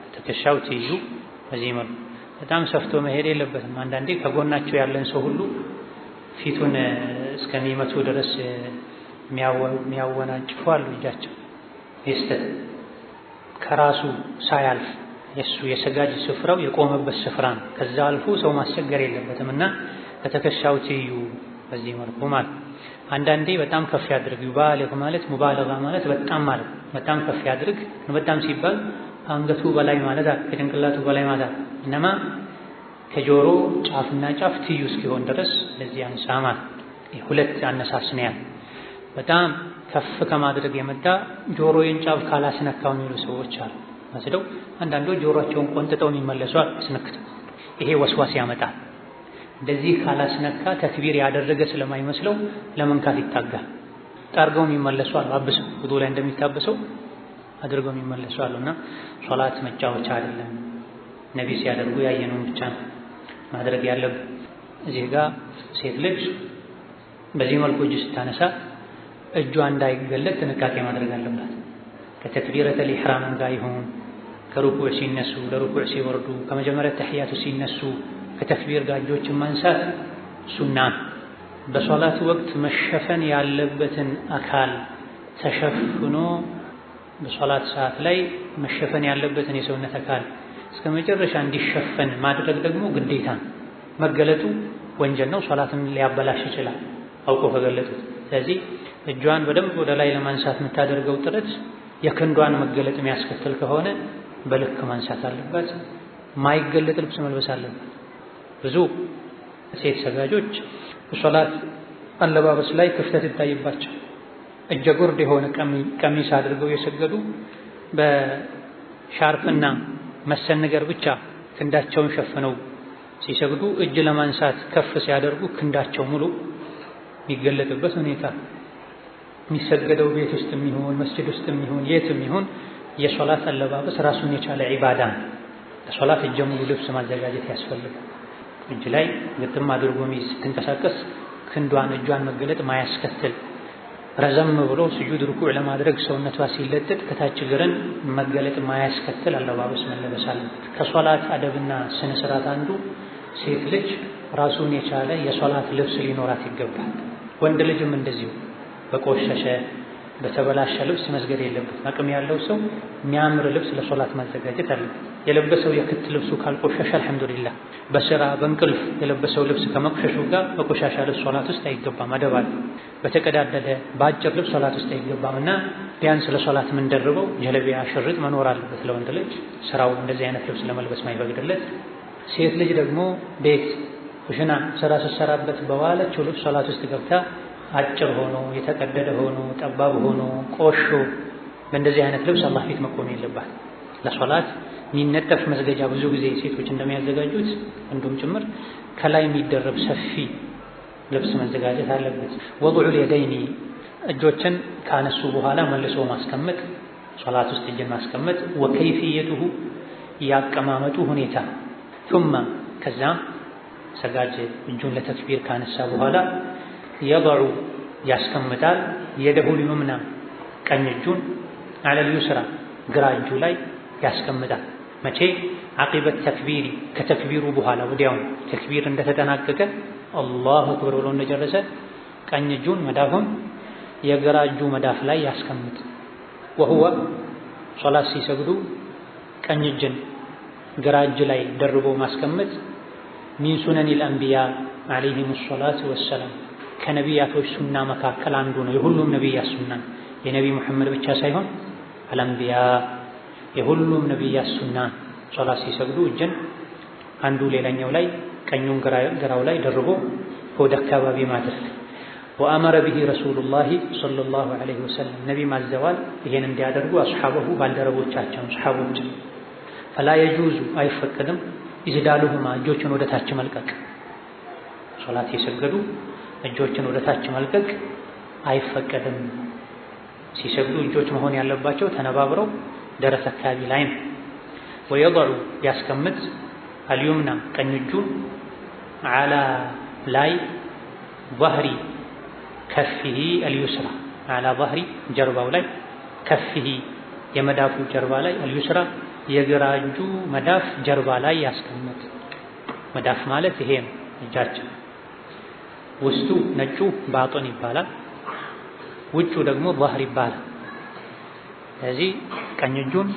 ከተከሻው ትይዩ በዚህ መልኩ በጣም ሰፍቶ መሄድ የለበትም። አንዳንዴ ከጎናቸው ያለን ሰው ሁሉ ፊቱን እስከሚመቱ ድረስ የሚያወናጭፉ አሉ። እጃቸው ይስተት ከራሱ ሳያልፍ የሱ የሰጋጅ ስፍራው የቆመበት ስፍራ ነው። ከዛ አልፎ ሰው ማስቸገር የለበትም እና ከተከሻው ትይዩ በዚህ መልኩ ማለት። አንዳንዴ በጣም ከፍ ያድርግ ዩባሊግ ማለት ሙባለጋ ማለት በጣም ማለት በጣም ከፍ ያድርግ። በጣም ሲባል አንገቱ በላይ ማለት ከጭንቅላቱ በላይ ማለት እነማ ከጆሮ ጫፍና ጫፍ ትይዩ እስኪሆን ድረስ ለዚህ አንሳ ማለት። ሁለት አነሳስ ነው ያለው። በጣም ከፍ ከማድረግ የመጣ ጆሮዬን ጫፍ ካላስነካው የሚሉ ሰዎች አሉ። መስለው አንዳንዶች ጆሮአቸውን ቆንጥጠው የሚመለሱ አስነክተው ይሄ ወስዋስ ያመጣል። እንደዚህ ካላስነካ ተክቢር ያደረገ ስለማይመስለው ለመንካት ይታጋል። ጠርገው የሚመለሱ አሉ። አብሰው ውዱእ ላይ እንደሚታበሰው አድርገው የሚመለሱ አሉና ሶላት መጫወቻ አይደለም። ነቢ ሲያደርጉ ያየነውን ብቻ ማድረግ ያለብን። እዚህ ጋር ሴት ልጅ በዚህ መልኩ እጅ ስታነሳ እጇ እንዳይገለጥ ጥንቃቄ ማድረግ አለባት። ከተክቢረተል ኢሕራም ጋር ይሁን ከሩኩዕ ሲነሱ ለሩኩዕ ሲወርዱ ከመጀመሪያ ተሕያቱ ሲነሱ ከተክቢር ጋር እጆችን ማንሳት ሱና። በሶላት ወቅት መሸፈን ያለበትን አካል ተሸፍኖ በሶላት ሰዓት ላይ መሸፈን ያለበትን የሰውነት አካል እስከ መጨረሻ እንዲሸፈን ማድረግ ደግሞ ግዴታ። መገለጡ ወንጀል ነው፣ ሶላትን ሊያበላሽ ይችላል አውቆ ከገለጡት። ስለዚህ እጇን በደንብ ወደ ላይ ለማንሳት የምታደርገው ጥረት የክንዷን መገለጥ የሚያስከትል ከሆነ በልክ ማንሳት አለባት። ማይገለጥ ልብስ መልበስ አለባት። ብዙ ሴት ሰጋጆች በሶላት አለባበስ ላይ ክፍተት ይታይባቸው እጀ ጉርድ የሆነ ቀሚስ አድርገው የሰገዱ በሻርፕና መሰል ነገር ብቻ ክንዳቸውን ሸፍነው ሲሰግዱ እጅ ለማንሳት ከፍ ሲያደርጉ ክንዳቸው ሙሉ የሚገለጥበት ሁኔታ። የሚሰገደው ቤት ውስጥ የሚሆን መስጂድ ውስጥ የሚሆን የትም ይሁን የሶላት አለባበስ ራሱን የቻለ ዒባዳ ነው። ለሶላት እጀ ሙሉ ልብስ ማዘጋጀት ያስፈልጋል። እጅ ላይ ግጥም አድርጎ ስትንቀሳቀስ ክንዷን እጇን መገለጥ ማያስከትል ረዘም ብሎ ስጁድ ሩኩዕ ለማድረግ ሰውነቷ ሲለጥጥ ከታች እግርን መገለጥ ማያስከትል አለባበስ መለበስ አለበት። ከሶላት አደብና ስነ ስርዓት አንዱ ሴት ልጅ ራሱን የቻለ የሶላት ልብስ ሊኖራት ይገባል። ወንድ ልጅም እንደዚሁ በቆሸሸ በተበላሸ ልብስ መስገድ የለበትም። አቅም ያለው ሰው የሚያምር ልብስ ለሶላት ማዘጋጀት አለበት። የለበሰው የክት ልብሱ ካልቆሸሸ አልሐምዱሊላህ። በስራ በእንቅልፍ የለበሰው ልብስ ከመቆሸሹ ጋር በቆሻሻ ልብስ ሶላት ውስጥ አይገባም። አደባል በተቀዳደደ በአጭር ልብስ ሶላት ውስጥ አይገባም እና ቢያንስ ለሶላት ምን ደርበው ጀለቢያ ሽርጥ መኖር አለበት። ለወንድ ልጅ ስራው እንደዚህ አይነት ልብስ ለመልበስ ማይፈቅድለት። ሴት ልጅ ደግሞ ቤት ኩሽና ስራ ስትሰራበት በዋለችው ልብስ ሶላት ውስጥ ገብታ አጭር ሆኖ የተቀደደ ሆኖ ጠባብ ሆኖ ቆሾ በእንደዚህ አይነት ልብስ አላህ ፊት መቆም የለባት። ለሶላት የሚነጠፍ መስገጃ ብዙ ጊዜ ሴቶች እንደሚያዘጋጁት እንዲሁም ጭምር ከላይ የሚደረብ ሰፊ ልብስ መዘጋጀት አለበት። ወضዑል የደይኒ እጆችን ካነሱ በኋላ መልሶ ማስቀመጥ፣ ሶላት ውስጥ እጅን ማስቀመጥ። ወከይፊየቱሁ ያቀማመጡ ሁኔታ ثم ከዛ ሰጋጅ እጁን ለተክቢር ካነሳ በኋላ የضዑ ያስቀምጣል የደሁል ዩምና ቀኝ እጁን አለል ዩስራ ግራ እጁ ላይ ያስቀምጣል። መቼ ዓቂበት ተክቢሪ ከተክቢሩ በኋላ ወዲያው ተክቢር እንደተጠናቀቀ አላሁ አክበር ብሎ እንደጨረሰ ቀኝ እጁን መዳፉን የግራ እጁ መዳፍ ላይ ያስቀምጥ። ወሁወ ሶላት ሲሰግዱ ቀኝ እጅን ግራ እጅ ላይ ደርቦ ማስቀመጥ ሚን ሱነኒል አንቢያ ዓለይሂሙ ሰላቱ ወሰላም ከነቢያቶች ሱና መካከል አንዱ ነው። የሁሉም ነቢያት ሱና የነቢ ሙሐመድ ብቻ ሳይሆን አልአንቢያ የሁሉም ነቢያት ሱና ሶላት ሲሰግዱ እጅን አንዱ ሌላኛው ላይ ቀኙን ግራው ላይ ደርቦ ሆድ አካባቢ ማድረግ። ወአመረ ቢሂ ረሱሉላሂ ሰለላሁ ዐለይሂ ወሰለም ነቢ ማዘዋል ይሄን እንዲያደርጉ አስሐበሁ ባልደረቦቻቸው ሰሐቦች። ፈላ የጁዙ አይፈቀድም ኢዝዳሉሁማ እጆችን ወደ ታች መልቀቅ። ሶላት የሰገዱ እጆችን ወደ ታች መልቀቅ አይፈቀድም። ሲሰግዱ እጆች መሆን ያለባቸው ተነባብረው ደረት አካባቢ ላይ ነው። ወየضዑ ያስቀምጥ አልዩምና ቀኝ እጁን አላ ላይ ظهሪ ከፊሂ አልዩስራ አላ ظهሪ ጀርባው ላይ ከፊሂ የመዳፉ ጀርባ ላይ አልዩስራ የግራ እጁ መዳፍ ጀርባ ላይ ያስቀምጥ። መዳፍ ማለት ይሄ ነው እጃችን ውስጡ ነጩ ባጦን ይባላል፣ ውጩ ደግሞ ظهር ይባላል። ስለዚህ ቀኝ እጁን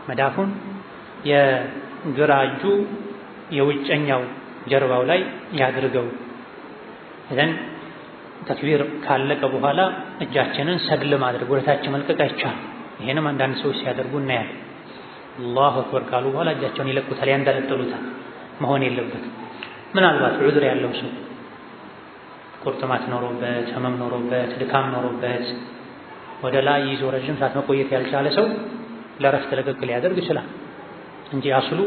መዳፉን የግራ እጁ የውጨኛው ጀርባው ላይ ያድርገው። እዘን ተክቢር ካለቀ በኋላ እጃችንን ሰድል ማድረግ ወደታች መልቀቅ አይቻልም። ይሄንም አንዳንድ ሰዎች ሲያደርጉ እናያለን። አላሁ አክበር ካሉ በኋላ እጃቸውን ይለቁታል፣ ያንጠለጥሉታል። መሆን የለበትም። ምናልባት ዑዝር ያለው ሰው ቁርጥማት ኖሮበት ህመም ኖሮበት ድካም ኖሮበት ወደ ላይ ይዞ ረጅም ሰዓት መቆየት ያልቻለ ሰው ለረፍት ለቀቅ ሊያደርግ ይችላል እንጂ አስሉ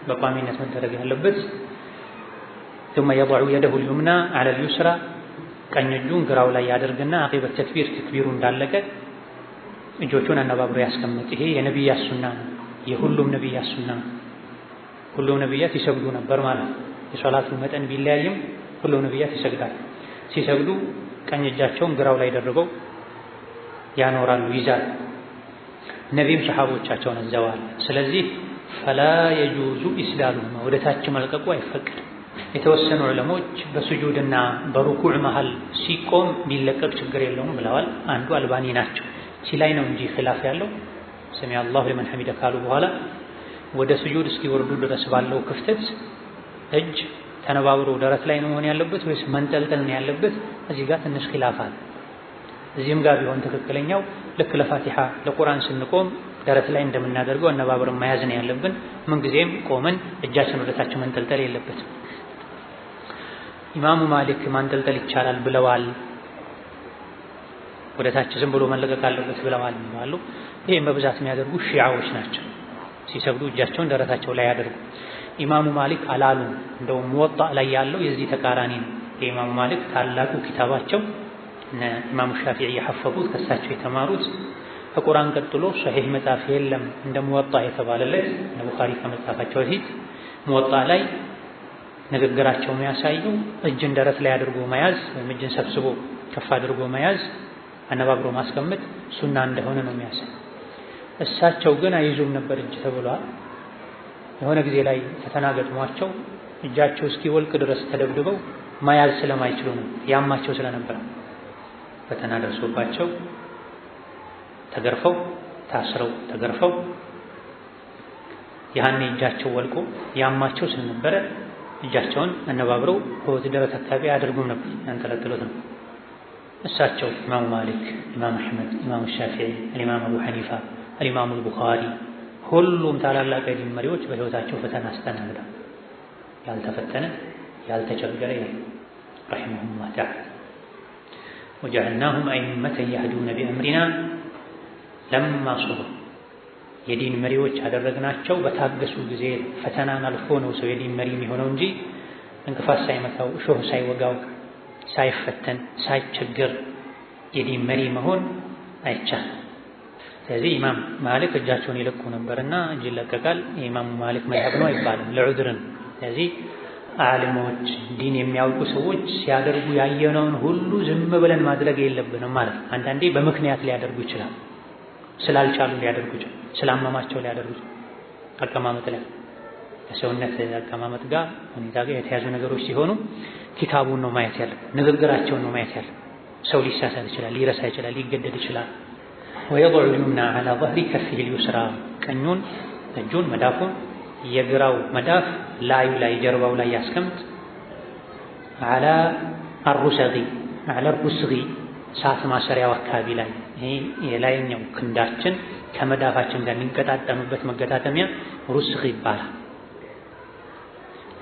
በቋሚነት መደረግ ያለበት ثم يضع يده اليمنى على اليسرى ቀኝ እጁን ግራው ላይ ያደርግና አቂበት ተክቢር ተክቢሩ እንዳለቀ እጆቹን አነባብሮ ያስቀምጥ። ይሄ የነቢያት ሱና ነው። የሁሉም ነቢያት ሱና ነው። ሁሉም ነቢያት ይሰግዱ ነበር ማለት ነው። የሶላቱ መጠን ቢለያይም ሁሉም ነቢያት ይሰግዳሉ። ሲሰግዱ ቀኝ እጃቸውን ግራው ላይ ደርበው ያኖራሉ፣ ይዛሉ። ነቢይም ሰሐቦቻቸውን አዘዋል። ስለዚህ ፈላ የጁዙ ኢስዳሉሁማ ወደ ታች መልቀቁ አይፈቀድም። የተወሰኑ ዑለሞች በስጁድና በሩኩዕ መሃል ሲቆም ቢለቀቅ ችግር የለውም ብለዋል። አንዱ አልባኒ ናቸው። ሲላይ ነው እንጂ ኺላፍ ያለው ሰሚዐ አላሁ ሊመን ሐሚደ ካሉ በኋላ ወደ ስጁድ እስኪወርዱ ድረስ ባለው ክፍተት እጅ ተነባብሮ ደረት ላይ ነው መሆን ያለበት ወይስ መንጠልጠል ነው ያለበት? እዚህ ጋር ትንሽ ኺላፍ አለ። እዚህም ጋር ቢሆን ትክክለኛው ልክ ለፋቲሃ ለቁርአን ስንቆም ደረት ላይ እንደምናደርገው አነባብረን መያዝ ነው ያለብን። ምንጊዜም ቆመን እጃችን ወደታች መንጠልጠል የለበትም። ኢማሙ ማሊክ ማንጠልጠል ይቻላል ብለዋል። ወደታች ዝም ብሎ መለቀቅ አለበት ብለዋል ይላሉ። ይሄን በብዛት የሚያደርጉ ሺዓዎች ናቸው። ሲሰግዱ እጃቸውን ደረታቸው ላይ ያደርጉ። ኢማሙ ማሊክ አላሉ። እንደውም ሙወጣ ላይ ያለው የዚህ ተቃራኒ ነው። የኢማሙ ማሊክ ታላቁ ኪታባቸው እና ኢማሙ ሻፊዒ የሐፈዙት ከሳቸው የተማሩት ከቁርአን ቀጥሎ ሶሒህ መጽሐፍ የለም እንደ ሙወጣ የተባለለት ቡኻሪ ከመጽሐፋቸው በፊት ሙወጣ ላይ ንግግራቸው የሚያሳየው እጅን ደረት ላይ አድርጎ መያዝ ወይም እጅን ሰብስቦ ከፍ አድርጎ መያዝ አነባብሮ ማስቀመጥ ሱና እንደሆነ ነው የሚያሳይ። እሳቸው ግን አይዙም ነበር እጅ ተብሏል። የሆነ ጊዜ ላይ ፈተና ገጥሟቸው እጃቸው እስኪወልቅ ድረስ ተደብድበው መያዝ ስለማይችሉ ነው ያማቸው ስለነበረ ፈተና ደርሶባቸው ተገርፈው ታስረው ተገርፈው ያኔ እጃቸው ወልቆ ያማቸው ስለነበረ እጃቸውን አነባብረው ሆድ ደረት አካባቢ አድርጉም ነበር ያንጠለጥሉት ነው። እሳቸው ኢማሙ ማሊክ፣ ኢማሙ አሕመድ፣ ኢማሙ ሻፊዒ፣ ኢማሙ አቡ ሐኒፋ፣ ኢማሙ አልቡኻሪ ሁሉም ታላላቅ የዲን መሪዎች በሕይወታቸው ፈተና አስተናግደዋል። ያልተፈተነ ያልተቸገረ ረሒመሁሙላህ ተዓላ ወጀዐልናሁም አኢመተን የህዱነ ቢአምሪና ለማ ሶበሩ የዲን መሪዎች ያደረግናቸው በታገሱ ጊዜ ፈተናን አልፎ ነው ሰው የዲን መሪ የሚሆነው እንጂ እንቅፋት ሳይመታው እሾህ ሳይወጋው ሳይፈተን ሳይቸገር የዲን መሪ መሆን አይቻልም። ስለዚህ ኢማም ማሊክ እጃቸውን ይለቁ ነበርና እጅ ይለቀቃል የኢማሙ ማሊክ መዝሀብ ነው አይባልም ለዑድርን። ስለዚህ ዓሊሞች ዲን የሚያውቁ ሰዎች ሲያደርጉ ያየነውን ሁሉ ዝም ብለን ማድረግ የለብንም ማለት ነው። አንዳንዴ በምክንያት ሊያደርጉ ይችላል፣ ስላልቻሉ ሊያደርጉ ይችላል፣ ስላመማቸው ሊያደርጉ ይችላል። አቀማመጥ ላይ ከሰውነት አቀማመጥ ጋር ሁኔታ ጋር የተያዙ ነገሮች ሲሆኑ ኪታቡን ነው ማየት ያለብን፣ ንግግራቸውን ነው ማየት ያለብን። ሰው ሊሳሳት ይችላል፣ ሊረሳ ይችላል፣ ሊገደድ ይችላል። ወየضع اليمنى على ظهر كفه اليسرى ቀኙን እጁን መዳፉን የግራው መዳፍ ላዩ ላይ ጀርባው ላይ ያስቀምጥ على الرسغ ሳት ማሰሪያው አካባቢ ላይ ይሄ የላይኛው ክንዳችን ከመዳፋችን ጋር የሚገጣጠምበት መገጣጠሚያ ሩስግ ይባላል።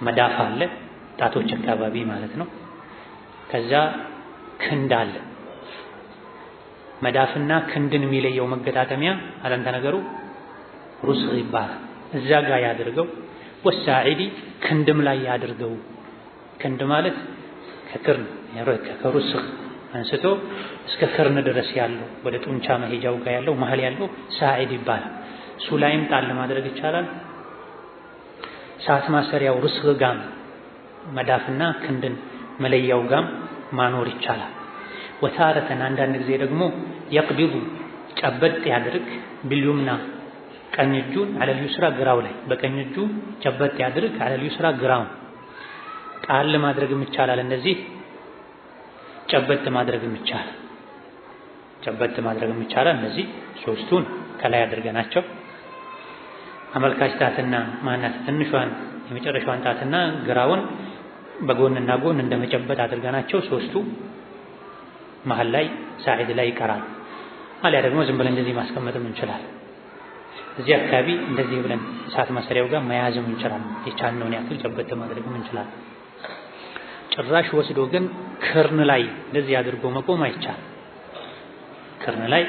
መዳፍ አለ ጣቶች አካባቢ ማለት ነው። ከዛ ክንድ አለ። መዳፍና ክንድን የሚለየው መገጣጠሚያ አለንተ ነገሩ ሩስግ ይባላል። እዛ ጋር ያድርገው። ወሳዒዲ ክንድም ላይ ያድርገው። ክንድ ማለት ከሩስግ አንስቶ እስከ ክርን ድረስ ያለው ወደ ጡንቻ መሄጃው ጋር ያለው መሃል ያለው ሳዒድ ይባላል። እሱ ላይም ጣል ማድረግ ይቻላል። ሳት ማሰሪያው ሩስግ ጋም መዳፍና ክንድን መለያው ጋም ማኖር ይቻላል። ወታረተን አንዳንድ ጊዜ ደግሞ የቅቢዱ ጨበጥ ያድርግ ቢልዩምና ቀኝ እጁን አለል ዩስራ ግራው ላይ በቀኝ እጁ ጨበጥ ያድርግ አለል ዩስራ ግራው ጣል ማድረግም ይቻላል። እንደዚህ ጨበጥ ማድረግም ይቻላል። እነዚህ ሶስቱን ከላይ አድርገናቸው አመልካች ጣትና ማናት ትንሿን የመጨረሻዋን ጣትና ግራውን በጎንና ጎን እንደመጨበጥ አድርገናቸው ሶስቱ መሃል ላይ ሳዒድ ላይ ይቀራል። አሊያ ደግሞ ዝም ብለን እንደዚህ ማስቀመጥም እንችላለን። እዚህ አካባቢ እንደዚህ ብለን ሳት ማሰሪያው ጋር መያዝም እንችላለን። የቻልነውን ያክል ጨበጥ ማድረግም እንችላለን። ጭራሽ ወስዶ ግን ክርን ላይ እንደዚህ አድርጎ መቆም አይቻልም። ክርን ላይ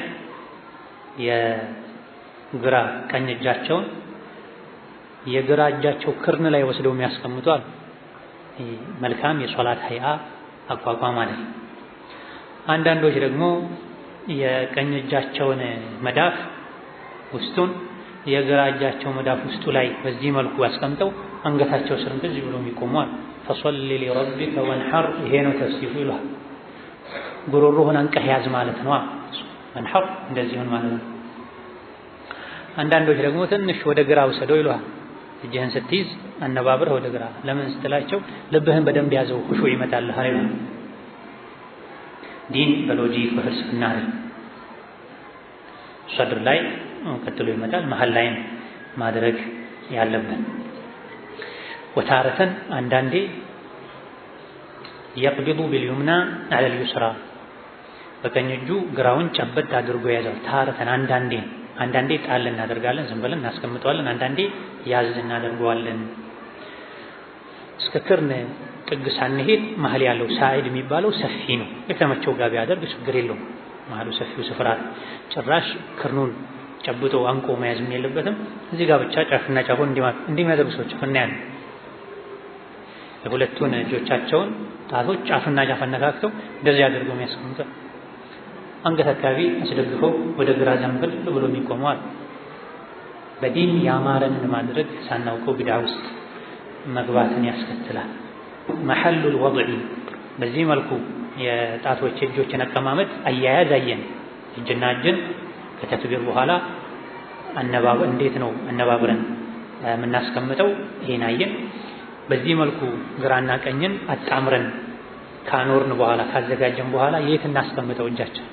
የግራ ቀኝ እጃቸውን የግራ እጃቸው ክርን ላይ ወስደው የሚያስቀምጡ አሉ። መልካም የሶላት ሀይአ አቋቋም አለ። አንዳንዶች ደግሞ የቀኝ እጃቸውን መዳፍ ውስጡን የግራ እጃቸው መዳፍ ውስጡ ላይ በዚህ መልኩ አስቀምጠው አንገታቸው ስር እንደዚህ ብሎ የሚቆሙ አሉ። ፈሰሊ ሊረቢከ ወንሐር ይሄ ነው ተፍሲሩ ይላል። ጉሮሮህን አንቀህ ያዝ ማለት ነው። ወንሐር እንደዚሁን ማለት ነው። አንዳንዶች ደግሞ ትንሽ ወደ ግራ ወሰደው ይላል። እጅህን ስትይዝ አነባብረህ ወደ ግራ ለምን ስትላቸው ልብህን በደንብ ያዘው ኹሹዕ ይመጣልሃል ይላል። ዲን በሎጂክ በፍልስፍና አይደል። ሰድር ላይ ቀጥሎ ይመጣል። መሃል ላይ ማድረግ ያለብን። ወታረተን አንዳንዴ የቅቢዱ ቢልዩምና አለል ዩስራ በቀኝ እጁ ግራውን ጨበጥ አድርጎ ያዘው። ታረተን አንዳንዴ ጣል እናደርጋለን፣ ዝም ብለን እናስቀምጠዋለን። አንዳንዴ ያዝ እናደርገዋለን። እስከ ክርን ጥግ ሳንሄድ መሃል ያለው ሳዒድ የሚባለው ሰፊ ነው። የተመቸው ጋር ቢያደርግ ችግር የለውም። መሃሉ ሰፊው ስፍራ ጭራሽ ክርኑን ጨብጦ አንቆ መያዝም የለበትም። እዚህ ጋር ብቻ ጫፍና ጫፉን እንዲሚያደርጉ ሰዎች እናያለን። የሁለቱን እጆቻቸውን ጣቶች ጫፍና ጫፍ አነካክተው እንደዚህ አድርገው የሚያስቀምጡ አንገት አካባቢ አስደግፈው ወደ ግራ ዘንበል ብሎ የሚቆመዋል። በዲን ያማረንን ማድረግ ሳናውቀው ቢድዓ ውስጥ መግባትን ያስከትላል። መሐሉል ወድዒ በዚህ መልኩ የጣቶች እጆችን አቀማመጥ አያያዝ አየን። እጅና እጅን ከተክቢር በኋላ እንዴት ነው አነባብረን የምናስቀምጠው? ይሄን አየን። በዚህ መልኩ ግራና ቀኝን አጣምረን ካኖርን በኋላ ካዘጋጀን በኋላ የት እናስቀምጠው? እጃችን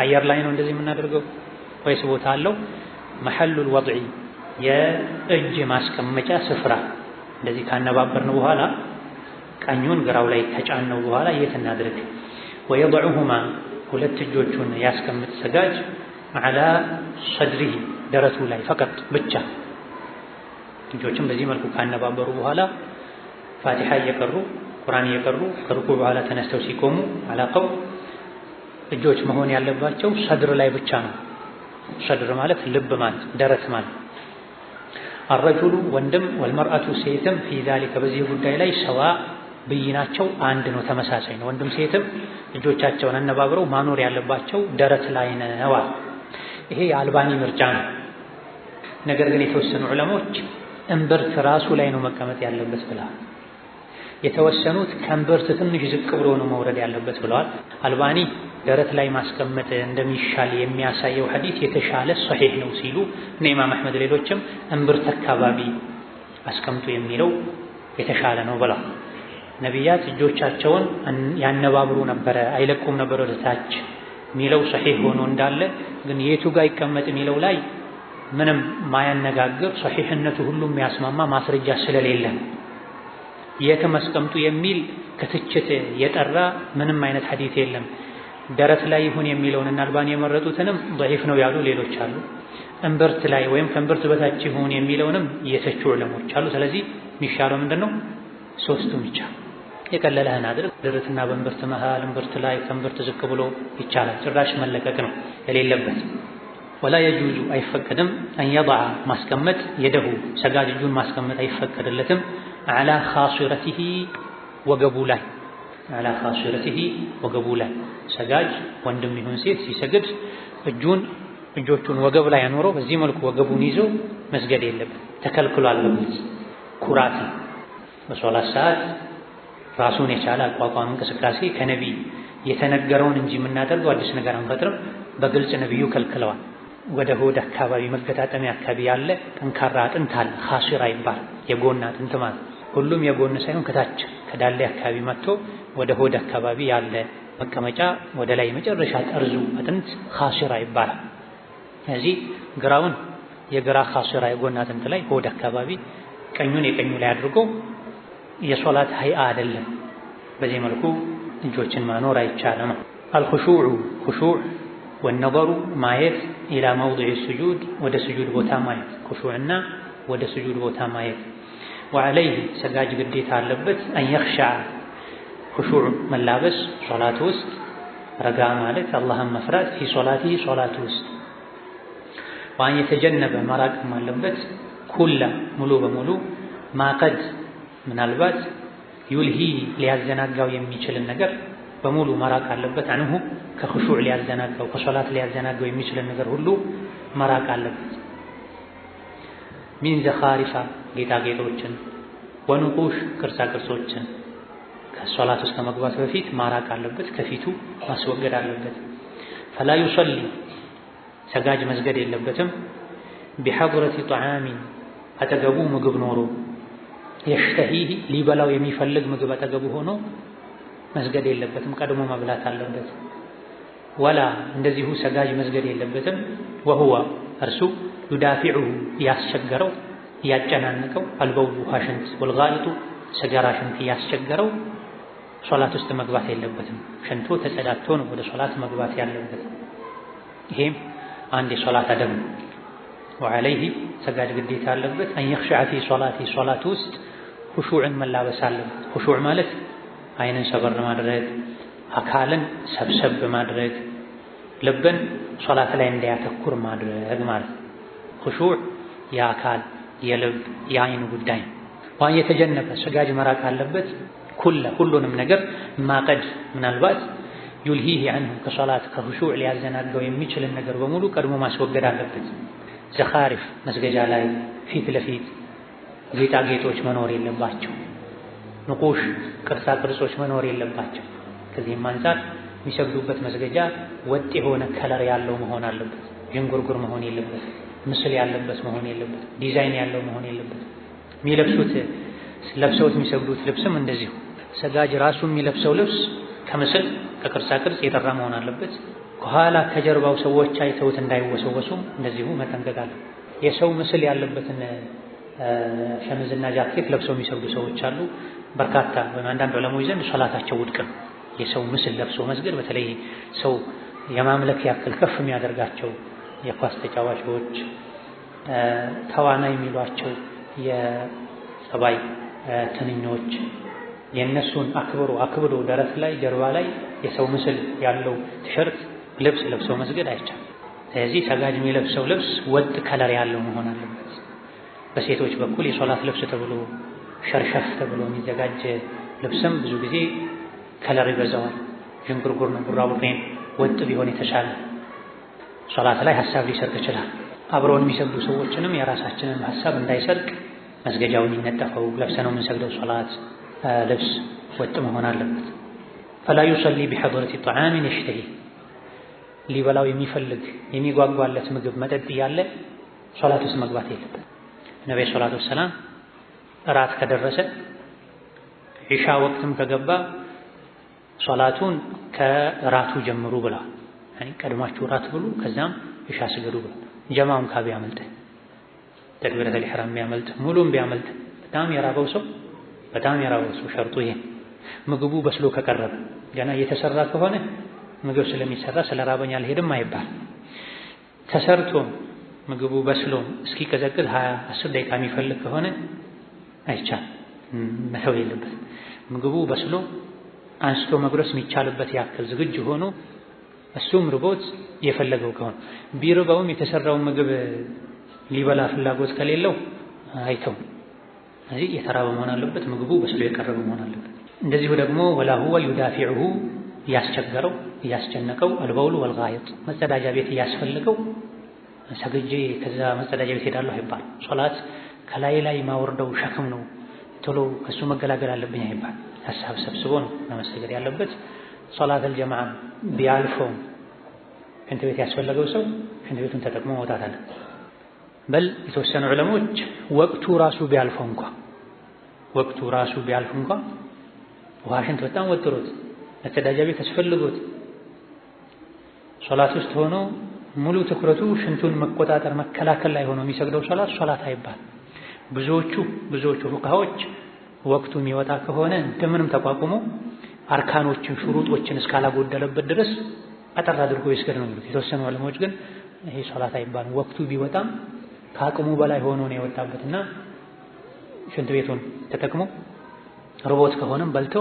አየር ላይ ነው እንደዚህ የምናደርገው ወይስ ቦታ አለው? መሐሉል ወድዒ የእጅ ማስቀመጫ ስፍራ እንደዚህ ካነባበርን በኋላ ቀኙን ግራው ላይ ከጫነው በኋላ የት እናድርግ? ወየضعهما ሁለት እጆቹን ያስቀምጥ ሰጋጅ على صدره ደረቱ ላይ ፈቀጥ ብቻ። እጆቹን በዚህ መልኩ ካነባበሩ በኋላ ፋቲሃ እየቀሩ ቁርአን እየቀሩ ከሩኩዕ በኋላ ተነስተው ሲቆሙ አላቀው እጆች መሆን ያለባቸው ሰድር ላይ ብቻ ነው። ሰድር ማለት ልብ ማለት ደረት ማለት። الرجل ወንድም والمرأة ሴትም في ذلك በዚህ ጉዳይ ላይ ሰዋ ብይናቸው አንድ ነው፣ ተመሳሳይ ነው። ወንድም ሴትም እጆቻቸውን አነባብረው ማኖር ያለባቸው ደረት ላይ ነው። ይሄ የአልባኒ ምርጫ ነው። ነገር ግን የተወሰኑ ዑለሞች እምብርት ራሱ ላይ ነው መቀመጥ ያለበት ብለዋል። የተወሰኑት ከእምብርት ትንሽ ዝቅ ብሎ ነው መውረድ ያለበት ብለዋል። አልባኒ ደረት ላይ ማስቀመጥ እንደሚሻል የሚያሳየው ሐዲስ የተሻለ ሶሒህ ነው ሲሉ እነ ኢማም አሕመድ ሌሎችም እምብርት አካባቢ አስቀምጡ የሚለው የተሻለ ነው ብለዋል። ነቢያት እጆቻቸውን ያነባብሩ ነበረ አይለቁም ነበር ወደ ታች ሚለው ሶሒህ ሆኖ እንዳለ ግን የቱ ጋር ይቀመጥ ሚለው ላይ ምንም ማያነጋግር ሶሒህነቱ ሁሉም ያስማማ ማስረጃ ስለሌለ የትም አስቀምጡ የሚል ከትችት የጠራ ምንም አይነት ሐዲስ የለም። ደረት ላይ ይሁን የሚለውንና አልባኒ የመረጡትንም ضعيف ነው ያሉ ሌሎች አሉ። እምብርት ላይ ወይም ከእምብርት በታች ይሁን የሚለውንም የተቹ ዑለሞች አሉ። ስለዚህ የሚሻለው ምንድነው? ሶስቱም ይቻላል። የቀለለህን አድርግ። ደረትና በእምብርት መሃል እምብርት ላይ ከእምብርት ዝቅ ብሎ ይቻላል። ጭራሽ መለቀቅ ነው የሌለበት። ወላ የጁዙ አይፈቀድም አን የضع ማስቀመጥ የደሁ ሰጋጅ እጁን ማስቀመጥ አይፈቀድለትም አላ ኻሲረቲሂ ወገቡ ላይ አላ ኻሲረቲሂ ወገቡ ላይ ሰጋጅ ወንድም ይሁን ሴት ሲሰግድ እጆቹን ወገብ ላይ አኖሮ በዚህ መልኩ ወገቡን ይዞ መስገድ የለበት፣ ተከልክሏል። በግልጽ ኩራት በሶላት ሰዓት ራሱን የቻለ አቋቋም እንቅስቃሴ ከነቢይ የተነገረውን እንጂ የምናደርገው አዲስ ነገር አንፈጥርም። በግልጽ ነቢዩ ከልክለዋል። ወደ ሆድ አካባቢ መገጣጠሚያ አካባቢ ያለ ጠንካራ አጥንት አለ፣ ኻሲራ ይባላል። የጎን አጥንት ማለት ሁሉም የጎን ሳይሆን ከታች ከዳሌ አካባቢ መጥቶ ወደ ሆድ አካባቢ ያለ መቀመጫ ወደ ላይ መጨረሻ ጠርዙ አጥንት ኻሲራ ይባላል። ስለዚህ ግራውን የግራ ኻሲራ የጎን አጥንት ላይ ሆድ አካባቢ፣ ቀኙን የቀኙ ላይ አድርጎ የሶላት ሀይአ አይደለም። በዚህ መልኩ እጆችን ማኖር አይቻልም። አልኹሹዑ ኹሹዕ ወነظሩ ማየት ኢላ መውዲዕ ሱጁድ ወደ ስጁድ ቦታ ማየት፣ ኹሹዕና ወደ ስጁድ ቦታ ማየት። ወዐለይህ ሰጋጅ ግዴታ አለበት አን የኽሸዐ ኹሹዕ መላበስ ሶላት ውስጥ ረጋ ማለት አላህን መፍራት ፊ ሶላቲሂ ሶላት ውስጥ ወአን የተጀነበ መራቅም አለበት ኩላ ሙሉ በሙሉ ማቀድ ምናልባት ዩልሂ ሊያዘናጋው የሚችልን ነገር በሙሉ መራቅ አለበት። አንሁ ከኹሹዕ ሊያዘናጋው ከሶላት ሊያዘናጋው የሚችልን ነገር ሁሉ መራቅ አለበት። ሚን ዘኻሪፋ ጌጣጌጦችን፣ ወንቁሽ ቅርጻ ቅርጾችን ከሶላት ውስጥ ከመግባት በፊት ማራቅ አለበት፣ ከፊቱ ማስወገድ አለበት። ፈላ ዩሰሊ ሰጋጅ መስገድ የለበትም ቢሐድረቲ ጠዓሚን አጠገቡ ምግብ ኖሮ የሽተሂህ ሊበላው የሚፈልግ ምግብ አጠገቡ ሆኖ መስገድ የለበትም፣ ቀድሞ መብላት አለበት። ወላ እንደዚሁ ሰጋጅ መስገድ የለበትም ወሁወ እርሱ ዩዳፊዑሁ ያስቸገረው ያጨናነቀው አልበውሉ ሐሽንት ወልጋኢጡ ሰገራ ሽንት ያስቸገረው ሶላት ውስጥ መግባት የለበትም። ሽንቶ ተጸዳድቶ ነው ወደ ሶላት መግባት ያለበት። ይሄም አንድ የሶላት አደብ ነው። ወዐለይህ ሰጋጅ ግዴታ አለበት አን የኽሸዐ ፊ ሶላቲ ሶላት ውስጥ ኹሹዕን መላበስ አለበት። ኹሹዕ ማለት አይንን ሰበር ማድረግ፣ አካልን ሰብሰብ ማድረግ፣ ልብን ሶላት ላይ እንዲያተኩር ማድረግ ማለት ኹሹዕ የአካል የልብ የአይን ጉዳይ። ዋን የተጀነበ ሰጋጅ መራቅ አለበት ሁሉንም ነገር ማቀድ ምናልባት ዩልሂህ አንሁ ከሶላት ከኹሹዕ ሊያዘናጋው የሚችልን ነገር በሙሉ ቀድሞ ማስወገድ አለበት። ዘኻሪፍ መስገጃ ላይ ፊት ለፊት ጌጣጌጦች መኖር የለባቸው። ንቁሽ ቅርጻ ቅርጾች መኖር የለባቸው። ከዚህም አንፃር የሚሰግዱበት መስገጃ ወጥ የሆነ ከለር ያለው መሆን አለበት። ዥንጉርጉር መሆን የለበት። ምስል ያለበት መሆን የለበት። ዲዛይን ያለው መሆን የለበት። የሚለብሱት ለብሰውት የሚሰግዱት ልብስም እንደዚሁ ሰጋጅ ራሱ የሚለብሰው ልብስ ከምስል ከቅርጻ ቅርጽ የጠራ መሆን አለበት። ከኋላ ከጀርባው ሰዎች አይተውት እንዳይወሰወሱም እንደዚሁ መጠንቀቅ አለ። የሰው ምስል ያለበትን ሸሚዝና ጃኬት ለብሰው የሚሰግዱ ሰዎች አሉ። በርካታ ወይም አንዳንድ ዑለሞች ዘንድ ሶላታቸው ውድቅ ነው። የሰው ምስል ለብሶ መስገድ በተለይ ሰው የማምለክ ያክል ከፍ የሚያደርጋቸው የኳስ ተጫዋቾች፣ ተዋናይ የሚሏቸው የጸባይ ትንኞች የነሱን አክብሮ ደረት ላይ ጀርባ ላይ የሰው ምስል ያለው ቲሸርት ልብስ ለብሰው መስገድ አይቻልም። ስለዚህ ሰጋጅ የሚለብሰው ልብስ ወጥ ከለር ያለው መሆን አለበት። በሴቶች በኩል የሶላት ልብስ ተብሎ ሸርሸፍ ተብሎ የሚዘጋጅ ልብስም ብዙ ጊዜ ከለር ይበዛዋል። ዥንጉርጉር ነው፣ ቡራቡሬን ወጥ ቢሆን የተሻለ። ሶላት ላይ ሐሳብ ሊሰርቅ ይችላል። አብረውን የሚሰግዱ ሰዎችንም የራሳችንን ሐሳብ እንዳይሰርቅ መስገጃውን ይነጠፈው ለብሰነው የምንሰግደው ሶላት ልብስ ወጥ መሆን አለበት። ፈላ ዩሰሊ ቢሐضረቲ ጣዓሚን የሽተሂ ሊበላው የሚፈልግ የሚጓጓለት ምግብ መጠጥ እያለ ሶላት ውስጥ መግባት የለበት። ነብዩ ሰለላሁ ዐለይሂ ወሰለም እራት ከደረሰ ኢሻ ወቅትም ከገባ ሶላቱን ከራቱ ጀምሩ ብለዋል። ቀድማችሁ ራት ብሉ ከዛም ኢሻ ስገዱ ብለዋል። ጀማውን ቢያመልጥ ተክቢረቱል ኢሕራም ቢያመልጥ ሙሉም ቢያመልጥ በጣም የራበው ሰው ሸርጡ ይሄ ምግቡ በስሎ ከቀረበ ገና እየተሰራ ከሆነ ምግብ ስለሚሰራ ስለራበኝ አልሄድም አይባል። ተሰርቶ ምግቡ በስሎ እስኪቀዘቅዝ 10 ደቂቃ የሚፈልግ ከሆነ አይቻል መተው የለበት። ምግቡ በስሎ አንስቶ መጉረስ የሚቻልበት ያክል ዝግጁ ሆኖ እሱም ርቦት የፈለገው ከሆነ ቢርባውም የተሰራውን ምግብ ሊበላ ፍላጎት ከሌለው አይተው እዚህ የተራበ መሆን አለበት። ምግቡ በስሎ የቀረበ መሆን አለበት። እንደዚሁ ደግሞ ወላ ሁወ ዩዳፊዑሁ ያስቸገረው ያስጨነቀው አልበውሉ ወልጋይጥ መጸዳጃ ቤት ያስፈልገው ሰግጄ ከዛ መጸዳጃ ቤት ሄዳለሁ አይባል። ሶላት ከላይ ላይ ማወርደው ሸክም ነው ቶሎ ከሱ መገላገል አለብኝ አይባል። ሐሳብ ሰብስቦ ነው መመስገድ ያለበት። ሶላት አልጀማዓ ቢያልፈው ሽንት ቤት ያስፈልገው ሰው ሽንት ቤቱን ተጠቅሞ መውጣት አለ። በል የተወሰኑ ዑለሞች ወቅቱ ራሱ ቢያልፈው እንኳን ውሃ ሽንት በጣም ወጥሮት መጸዳጃ ቤት አስፈልጎት ሶላት ውስጥ ሆኖ ሙሉ ትኩረቱ ሽንቱን መቆጣጠር መከላከል ላይ ሆኖ የሚሰግደው ሶላት አይባል። ብዙዎቹ ፉቃሃዎች ወቅቱ የሚወጣ ከሆነ እንደምንም ተቋቁሞ አርካኖችን ሹሩጦችን እስካላጎደለበት ድረስ አጠር አድርጎ ይስገድ ነው የሚሉት። የተወሰኑ ዑለሞች ግን ይሄ ሶላት አይባልም። ወቅቱ ቢወጣም ከአቅሙ በላይ ሆኖ ነው የወጣበትና ሽንት ቤቱን ተጠቅሞ ርቦት ከሆነም በልቶ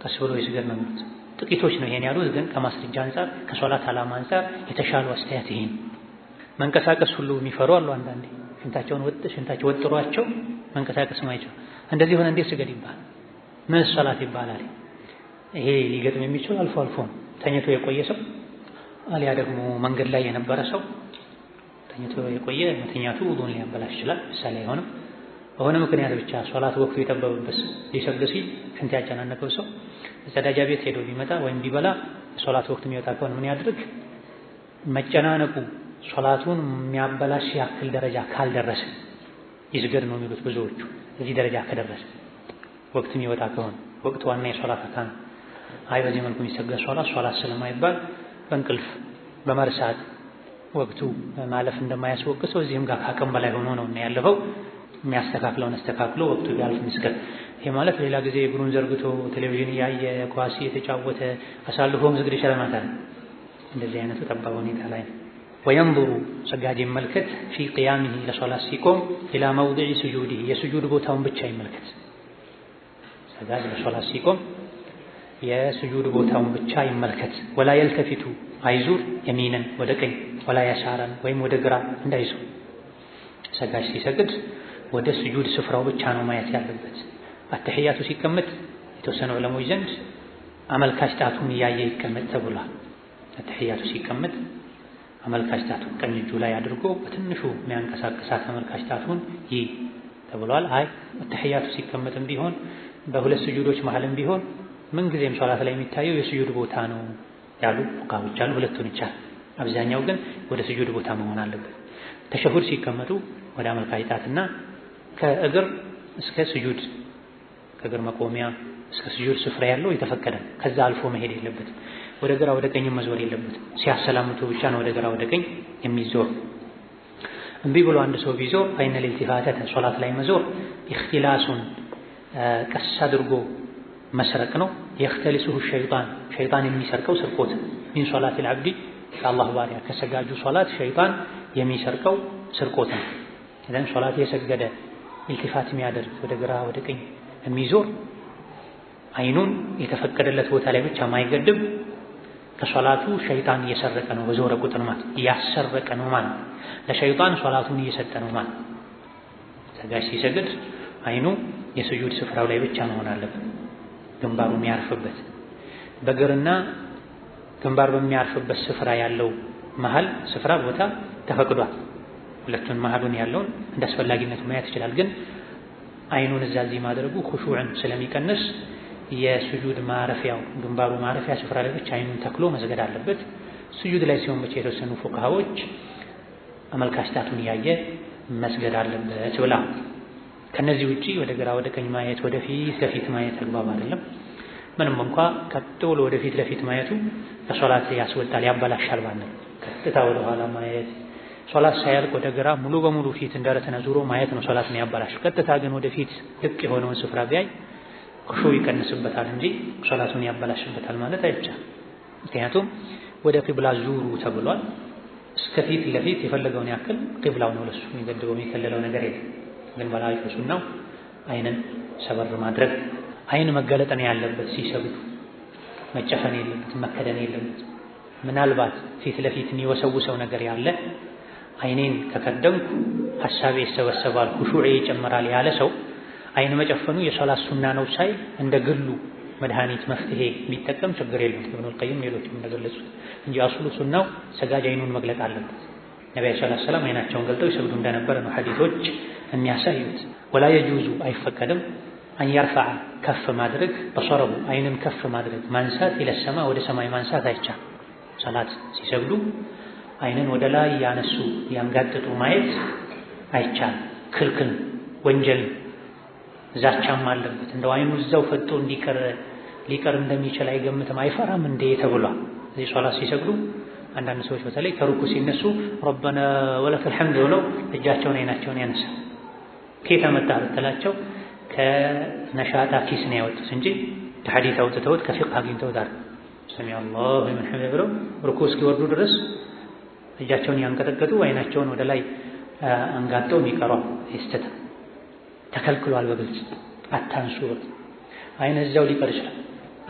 ቀስ ብሎ ይስገድ ነው የሚሉት። ጥቂቶች ነው ይሄን ያሉት፣ ግን ከማስረጃ አንፃር ከሶላት ዓላማ አንፃር የተሻለው አስተያየት ይሄ ነው። መንቀሳቀስ ሁሉ የሚፈሩ አሉ። አንዳንዴ ሽንታቸው ወጥሯቸው መንቀሳቀስ ማይችሉ እንደዚህ ሆነ እንዴት ስገድ ይባላል? ምን ሶላት ይባላል? ይሄ ሊገጥም የሚችል አልፎ አልፎ ተኝቶ የቆየ ሰው አልያ ደግሞ መንገድ ላይ የነበረ ሰው ተኝቶ የቆየ መተኛቱ ውዱን ሊያበላሽ ይችላል። ምሳሌ አይሆንም። በሆነ ምክንያት ብቻ ሶላት ወቅቱ የጠበበበት ሊሰግድ ሲል ሽንት ያጨናነቀው ሰው መጸዳጃ ቤት ሄዶ ቢመጣ ወይም ቢበላ ሶላት ወቅት የሚወጣ ከሆነ ምን ያድርግ? መጨናነቁ ሶላቱን የሚያበላሽ ያክል ደረጃ ካልደረሰ ይስገድ ነው የሚሉት ብዙዎቹ። እዚህ ደረጃ ከደረሰ ወቅት የሚወጣ ከሆነ ወቅቱ ዋና የሶላት አካል አይ በዚህ መልኩ የሚሰገድ ሶላት ስለማይባል በእንቅልፍ በመርሳት ወቅቱ ማለፍ እንደማያስወቅሰው እዚህም ጋር ከአቅም በላይ ሆኖ ነው እና ያለፈው የሚያስተካክለውን አስተካክሎ ወቅቱ ቢያልፍ መስገድ። ይሄ ማለት ሌላ ጊዜ እግሩን ዘርግቶ ቴሌቪዥን እያየ ኳስ የተጫወተ አሳልፎ መስገድ ይችላል ማለት ነው። እንደዚህ አይነቱ ጠባብ ሁኔታ ላይ ነው። ወየንظሩ ሰጋጅ ይመልከት ፊ ቂያሚሂ ለሶላት ሲቆም ኢላ መውዲዕ ስጁዲሂ የስጁድ ቦታውን ብቻ ይመልከት። ሰጋጅ ለሶላት ሲቆም የስጁድ ቦታውን ብቻ ይመልከት። ወላ የልተፊቱ አይዙር የሚነን ወደ ቀኝ ወላ ያሳራን ወይም ወደ ግራ እንዳይዙር። ሰጋጅ ሲሰግድ ወደ ስጁድ ስፍራው ብቻ ነው ማየት ያለበት። አተህያቱ ሲቀመጥ የተወሰኑ ዑለሞች ዘንድ አመልካች ጣቱን እያየ ይቀመጥ ተብሏል። አተህያቱ ሲቀመጥ አመልካች ጣቱን ቀኝ እጁ ላይ አድርጎ በትንሹ የሚያንቀሳቅሳት አመልካች ጣቱን ይይ ተብሏል። አይ አተህያቱ ሲቀመጥም ቢሆን በሁለት ስጁዶች መሃልም ቢሆን ምንጊዜም ሶላት ላይ የሚታየው የስጁድ ቦታ ነው ያሉ ፉቃሃዎች አሉ። ሁለቱን ይቻላል። አብዛኛው ግን ወደ ስጁድ ቦታ መሆን አለበት። ተሸሁድ ሲቀመጡ ወደ አመልካች ጣትና ከእግር እስከ ስጁድ ከእግር መቆሚያ እስከ ስጁድ ስፍራ ያለው የተፈቀደ ከዛ አልፎ መሄድ የለበትም። ወደ ግራ ወደ ቀኝ መዞር የለበትም። ሲያሰላምቱ ብቻ ነው ወደ ግራ ወደ ቀኝ የሚዞር። እምቢ ብሎ አንድ ሰው ቢዞር ፈኢነል ኢልቲፋተተ ሶላት ላይ መዞር ኢኽቲላሱን ቀስ አድርጎ መስረቅ ነው። የኽተሊሱሁ ሸይጣን የሚሰርቀው ስርቆት ሚን ሶላቲል ዐብዲ ከአላህ ባሪያ ከሰጋጁ ሶላት ሸይጣን የሚሰርቀው ስርቆት ነው። ስለዚህ ሶላት የሰገደ ኢልቲፋት የሚያደርግ ወደ ግራ ወደ ቀኝ የሚዞር አይኑን የተፈቀደለት ቦታ ላይ ብቻ ማይገድብ ከሶላቱ ሸይጣን እየሰረቀ ነው። በዞረ ቁጥር ማለት እያሰረቀ ነው ማለት ለሸይጣን ሶላቱን እየሰጠ ነው ማለት። ሰጋጅ ሲሰግድ አይኑ የስጁድ ስፍራው ላይ ብቻ መሆን አለበት፣ ግንባሩ የሚያርፍበት። በግርና ግንባር በሚያርፍበት ስፍራ ያለው መሃል ስፍራ ቦታ ተፈቅዷል። ሁለቱን መሃሉን ያለውን እንደ አስፈላጊነቱ ማየት ይችላል። ግን አይኑን እዚህ ማድረጉ ኹሹዕን ስለሚቀንስ የስጁድ ማረፊያው ግንባሩ ማረፊያ ስፍራ ላይ ብቻ አይኑን ተክሎ መስገድ አለበት። ስጁድ ላይ ሲሆን ብቻ የተወሰኑ ፉቅሃዎች አመልካች ጣቱን ያየ መስገድ አለበት ብላ። ከነዚህ ውጪ ወደ ግራ ወደ ቀኝ ማየት ወደፊት ለፊት ማየት አግባብ አይደለም። ምንም እንኳ ቀጥ ብሎ ወደፊት ለፊት ማየቱ ከሶላት ያስወጣል ያበላሻል ማለት ቀጥታ ወደ ኋላ ማየት ሶላት ሳያልቅ ወደ ግራ ሙሉ በሙሉ ፊት እንደረተነ ዙሮ ማየት ነው ሶላትን ያበላሽ። ቀጥታ ግን ወደፊት ልቅ የሆነውን ስፍራ ቢያይ ኹሹ ይቀንስበታል እንጂ ሶላቱን ያበላሽበታል ማለት አይቻልም። ምክንያቱም ወደ ቂብላ ዙሩ ተብሏል። እስከ ፊት ለፊት የፈለገውን ያክል ቂብላው ነው ለሱ የሚገድበው የሚከለለው ነገር የለም። ግን በላጩ ሱናው አይንን ሰበር ማድረግ። አይን መገለጥ ነው ያለበት ሲሰግዱ፣ መጨፈን የለበትም መከደን የለበትም። ምናልባት ፊት ለፊት የሚወሰውሰው ነገር ያለ አይኔን ከከደንኩ ሐሳቤ ይሰበሰባል ኹሹዕ ይጨምራል ያለ ሰው አይን መጨፈኑ የሶላት ሱና ነው ሳይ እንደ ግሉ መድኃኒት መፍትሄ ቢጠቀም ችግር የለም። ኢብኑል ቀይም ሌሎችም እንደገለጹት እንጂ አስሉ ሱናው ሰጋጅ አይኑን መግለጥ አለበት። ነብዩ ሰለላሁ ዐለይሂ ወሰለም አይናቸውን ገልጠው ይሰግዱ እንደነበረ ነው ሐዲሶች የሚያሳዩት። ወላ የጁዙ አይፈቀድም አንያርፈዐ ከፍ ማድረግ በሶረቡ አይንን ከፍ ማድረግ ማንሳት ይለሰማ ወደ ሰማይ ማንሳት አይቻልም። ሰላት ሲሰግዱ አይንን ወደ ላይ ያነሱ ያንጋጥጡ ማየት አይቻልም፣ ክልክል ወንጀል ዛቻም አለበት። እንደው አይኑ እዛው ፈጦ ሊቀር እንደሚችል አይገምትም አይፈራም እንዴ ተብሏል። እዚህ ሶላት ሲሰግዱ አንዳንድ ሰዎች በተለይ ከሩኩ ሲነሱ ረበና ወለከል ሐምድ ብለው እጃቸውን አይናቸውን ያነሳል። ከየት አመጣህ ብትላቸው ከነሻጣ ኪስ ነው ያወጡት እንጂ ከሐዲስ አውጥተውት ከፊቅህ አግኝተውት አይደል። ሰሚ አላሁ ሊመን ሐሚደ ብለው ሩኩ እስኪወርዱ ድረስ እጃቸውን ያንቀጠቀጡ አይናቸውን ወደ ላይ አንጋጠው የሚቀሩ ይስተታ ተከልክሏል። በግልጽ አታንሱ። አይን እዛው ሊቀር ይችላል